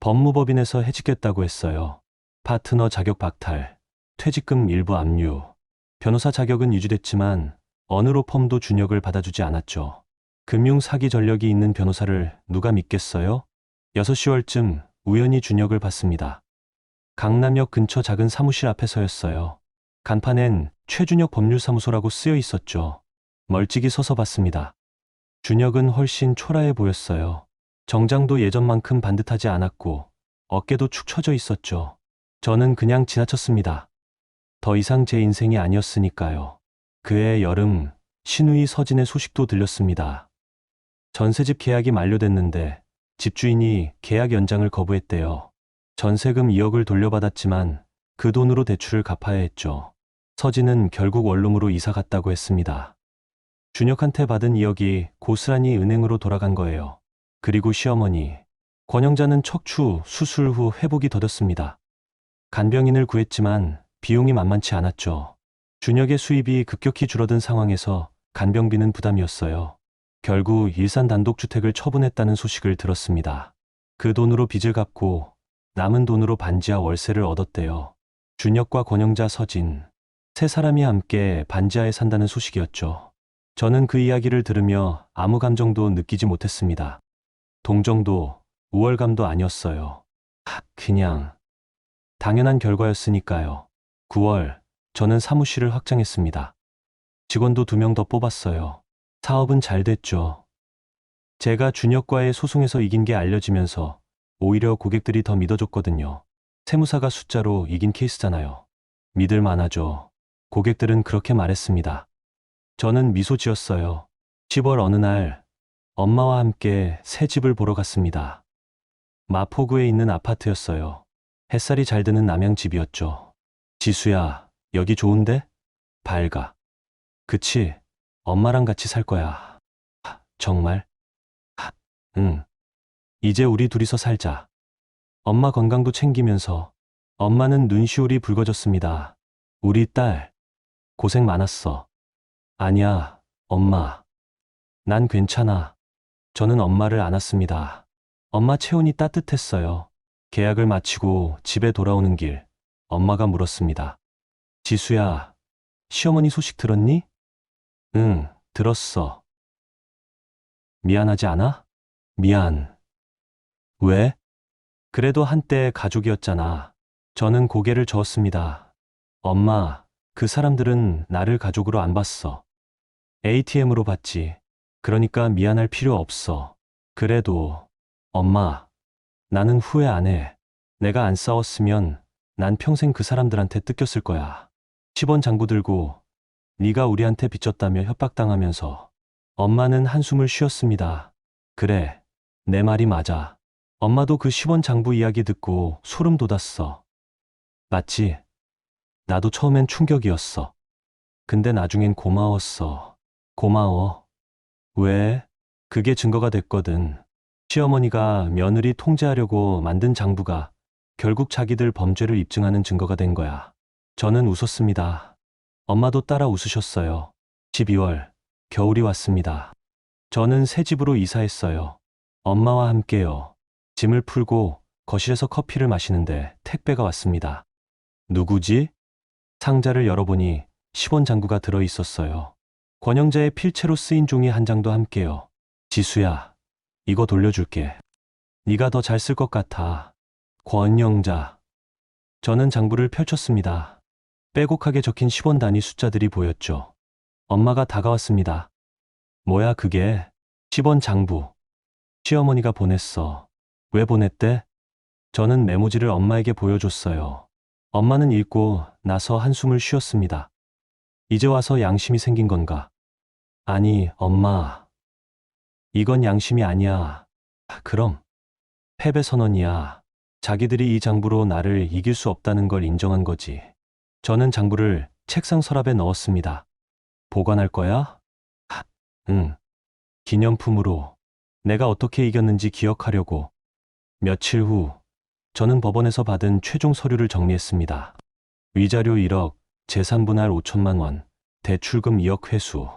법무법인에서 해직했다고 했어요. 파트너 자격 박탈, 퇴직금 일부 압류, 변호사 자격은 유지됐지만 어느 로펌도 준혁을 받아주지 않았죠. 금융 사기 전력이 있는 변호사를 누가 믿겠어요? 6시월쯤 우연히 준혁을 봤습니다. 강남역 근처 작은 사무실 앞에서였어요. 간판엔 최준혁 법률사무소라고 쓰여 있었죠. 멀찍이 서서 봤습니다. 준혁은 훨씬 초라해 보였어요. 정장도 예전만큼 반듯하지 않았고 어깨도 축 처져 있었죠. 저는 그냥 지나쳤습니다. 더 이상 제 인생이 아니었으니까요. 그해 여름 신우이 서진의 소식도 들렸습니다. 전세집 계약이 만료됐는데 집주인이 계약 연장을 거부했대요. 전세금 2억을 돌려받았지만 그 돈으로 대출을 갚아야 했죠. 서진은 결국 원룸으로 이사 갔다고 했습니다. 준혁한테 받은 2억이 고스란히 은행으로 돌아간 거예요. 그리고 시어머니, 권영자는 척추 수술 후 회복이 더뎠습니다. 간병인을 구했지만 비용이 만만치 않았죠. 준혁의 수입이 급격히 줄어든 상황에서 간병비는 부담이었어요. 결국 일산 단독주택을 처분했다는 소식을 들었습니다. 그 돈으로 빚을 갚고 남은 돈으로 반지하 월세를 얻었대요. 준혁과 권영자, 서진, 세 사람이 함께 반지하에 산다는 소식이었죠. 저는 그 이야기를 들으며 아무 감정도 느끼지 못했습니다. 동정도 우월감도 아니었어요. 그냥 당연한 결과였으니까요. 9월 저는 사무실을 확장했습니다. 직원도 2명 더 뽑았어요. 사업은 잘 됐죠. 제가 준혁과의 소송에서 이긴 게 알려지면서 오히려 고객들이 더 믿어줬거든요. 세무사가 숫자로 이긴 케이스잖아요. 믿을 만하죠. 고객들은 그렇게 말했습니다. 저는 미소 지었어요. 10월 어느 날 엄마와 함께 새 집을 보러 갔습니다. 마포구에 있는 아파트였어요. 햇살이 잘 드는 남양집이었죠. 지수야, 여기 좋은데? 밝아. 그치? 엄마랑 같이 살 거야. 정말? 응. 이제 우리 둘이서 살자. 엄마 건강도 챙기면서. 엄마는 눈시울이 붉어졌습니다. 우리 딸, 고생 많았어. 아니야, 엄마. 난 괜찮아. 저는 엄마를 안았습니다. 엄마 체온이 따뜻했어요. 계약을 마치고 집에 돌아오는 길, 엄마가 물었습니다. 지수야, 시어머니 소식 들었니? 응, 들었어. 미안하지 않아? 미안. 왜? 그래도 한때 가족이었잖아. 저는 고개를 저었습니다. 엄마, 그 사람들은 나를 가족으로 안 봤어. ATM으로 봤지. 그러니까 미안할 필요 없어. 그래도, 엄마, 나는 후회 안 해. 내가 안 싸웠으면 난 평생 그 사람들한테 뜯겼을 거야. 10원 장부 들고 네가 우리한테 빚졌다며 협박당하면서. 엄마는 한숨을 쉬었습니다. 그래, 내 말이 맞아. 엄마도 그 10원 장부 이야기 듣고 소름 돋았어. 맞지? 나도 처음엔 충격이었어. 근데 나중엔 고마웠어. 고마워. 왜? 그게 증거가 됐거든. 시어머니가 며느리 통제하려고 만든 장부가 결국 자기들 범죄를 입증하는 증거가 된 거야. 저는 웃었습니다. 엄마도 따라 웃으셨어요. 12월, 겨울이 왔습니다. 저는 새 집으로 이사했어요. 엄마와 함께요. 짐을 풀고 거실에서 커피를 마시는데 택배가 왔습니다. 누구지? 상자를 열어보니 10원 장구가 들어 있었어요. 권영자의 필체로 쓰인 종이 한 장도 함께요. 지수야, 이거 돌려줄게. 네가 더 잘 쓸 것 같아. 권영자. 저는 장부를 펼쳤습니다. 빼곡하게 적힌 10원 단위 숫자들이 보였죠. 엄마가 다가왔습니다. 뭐야 그게? 10원 장부. 시어머니가 보냈어. 왜 보냈대? 저는 메모지를 엄마에게 보여줬어요. 엄마는 읽고 나서 한숨을 쉬었습니다. 이제 와서 양심이 생긴 건가? 아니, 엄마. 이건 양심이 아니야. 그럼 패배 선언이야. 자기들이 이 장부로 나를 이길 수 없다는 걸 인정한 거지. 저는 장부를 책상 서랍에 넣었습니다. 보관할 거야? 응. 기념품으로 내가 어떻게 이겼는지 기억하려고. 며칠 후 저는 법원에서 받은 최종 서류를 정리했습니다. 위자료 1억, 재산 분할 5천만 원, 대출금 2억 회수,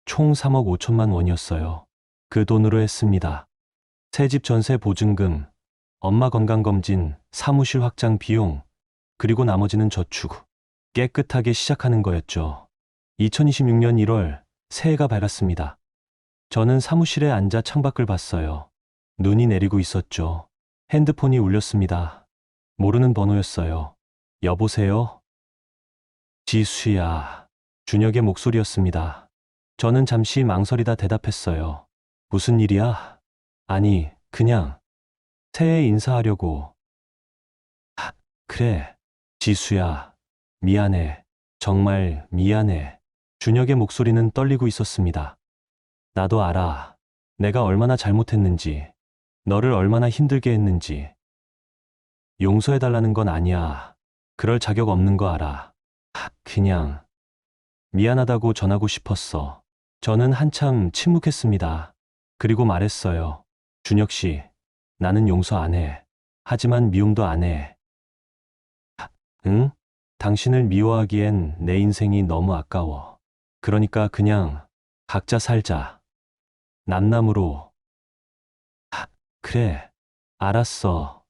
총 3억 5천만 원이었어요. 그 돈으로 했습니다. 새집 전세 보증금, 엄마 건강검진, 사무실 확장 비용, 그리고 나머지는 저축. 깨끗하게 시작하는 거였죠. 2026년 1월 새해가 밝았습니다. 저는 사무실에 앉아 창밖을 봤어요. 눈이 내리고 있었죠. 핸드폰이 울렸습니다. 모르는 번호였어요. 여보세요? 지수야. 준혁의 목소리였습니다. 저는 잠시 망설이다 대답했어요. 무슨 일이야? 아니, 그냥 새해 인사하려고. 그래. 지수야. 미안해. 정말 미안해. 준혁의 목소리는 떨리고 있었습니다. 나도 알아. 내가 얼마나 잘못했는지, 너를 얼마나 힘들게 했는지. 용서해달라는 건 아니야. 그럴 자격 없는 거 알아. 그냥 미안하다고 전하고 싶었어. 저는 한참 침묵했습니다. 그리고 말했어요. 준혁 씨, 나는 용서 안 해. 하지만 미움도 안 해. 응? 당신을 미워하기엔 내 인생이 너무 아까워. 그러니까 그냥 각자 살자. 남남으로. 그래. 알았어.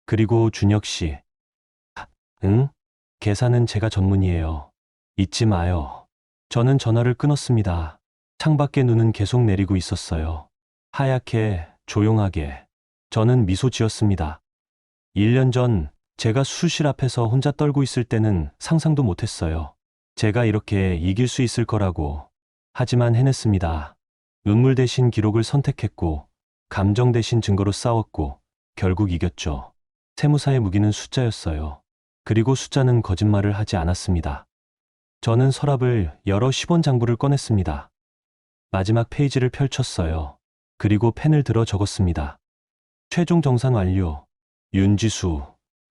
그리고 준혁 씨. 응? 계산은 제가 전문이에요. 잊지 마요. 저는 전화를 끊었습니다. 창밖에 눈은 계속 내리고 있었어요. 하얗게, 조용하게. 저는 미소 지었습니다. 1년 전 제가 수실 앞에서 혼자 떨고 있을 때는 상상도 못했어요. 제가 이렇게 이길 수 있을 거라고. 하지만 해냈습니다. 눈물 대신 기록을 선택했고, 감정 대신 증거로 싸웠고, 결국 이겼죠. 세무사의 무기는 숫자였어요. 그리고 숫자는 거짓말을 하지 않았습니다. 저는 서랍을 열어 10원 장부를 꺼냈습니다. 마지막 페이지를 펼쳤어요. 그리고 펜을 들어 적었습니다. 최종 정산 완료. 윤지수,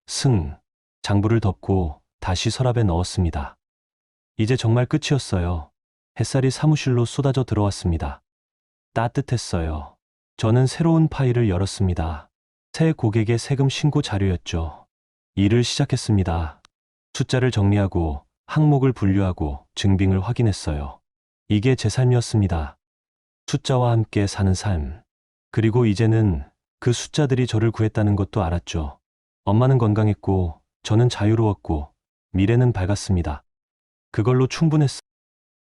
승. 장부를 덮고 다시 서랍에 넣었습니다. 이제 정말 끝이었어요. 햇살이 사무실로 쏟아져 들어왔습니다. 따뜻했어요. 저는 새로운 파일을 열었습니다. 새 고객의 세금 신고 자료였죠. 일을 시작했습니다. 숫자를 정리하고 항목을 분류하고 증빙을 확인했어요. 이게 제 삶이었습니다. 숫자와 함께 사는 삶. 그리고 이제는 그 숫자들이 저를 구했다는 것도 알았죠. 엄마는 건강했고, 저는 자유로웠고, 미래는 밝았습니다. 그걸로 충분했어요.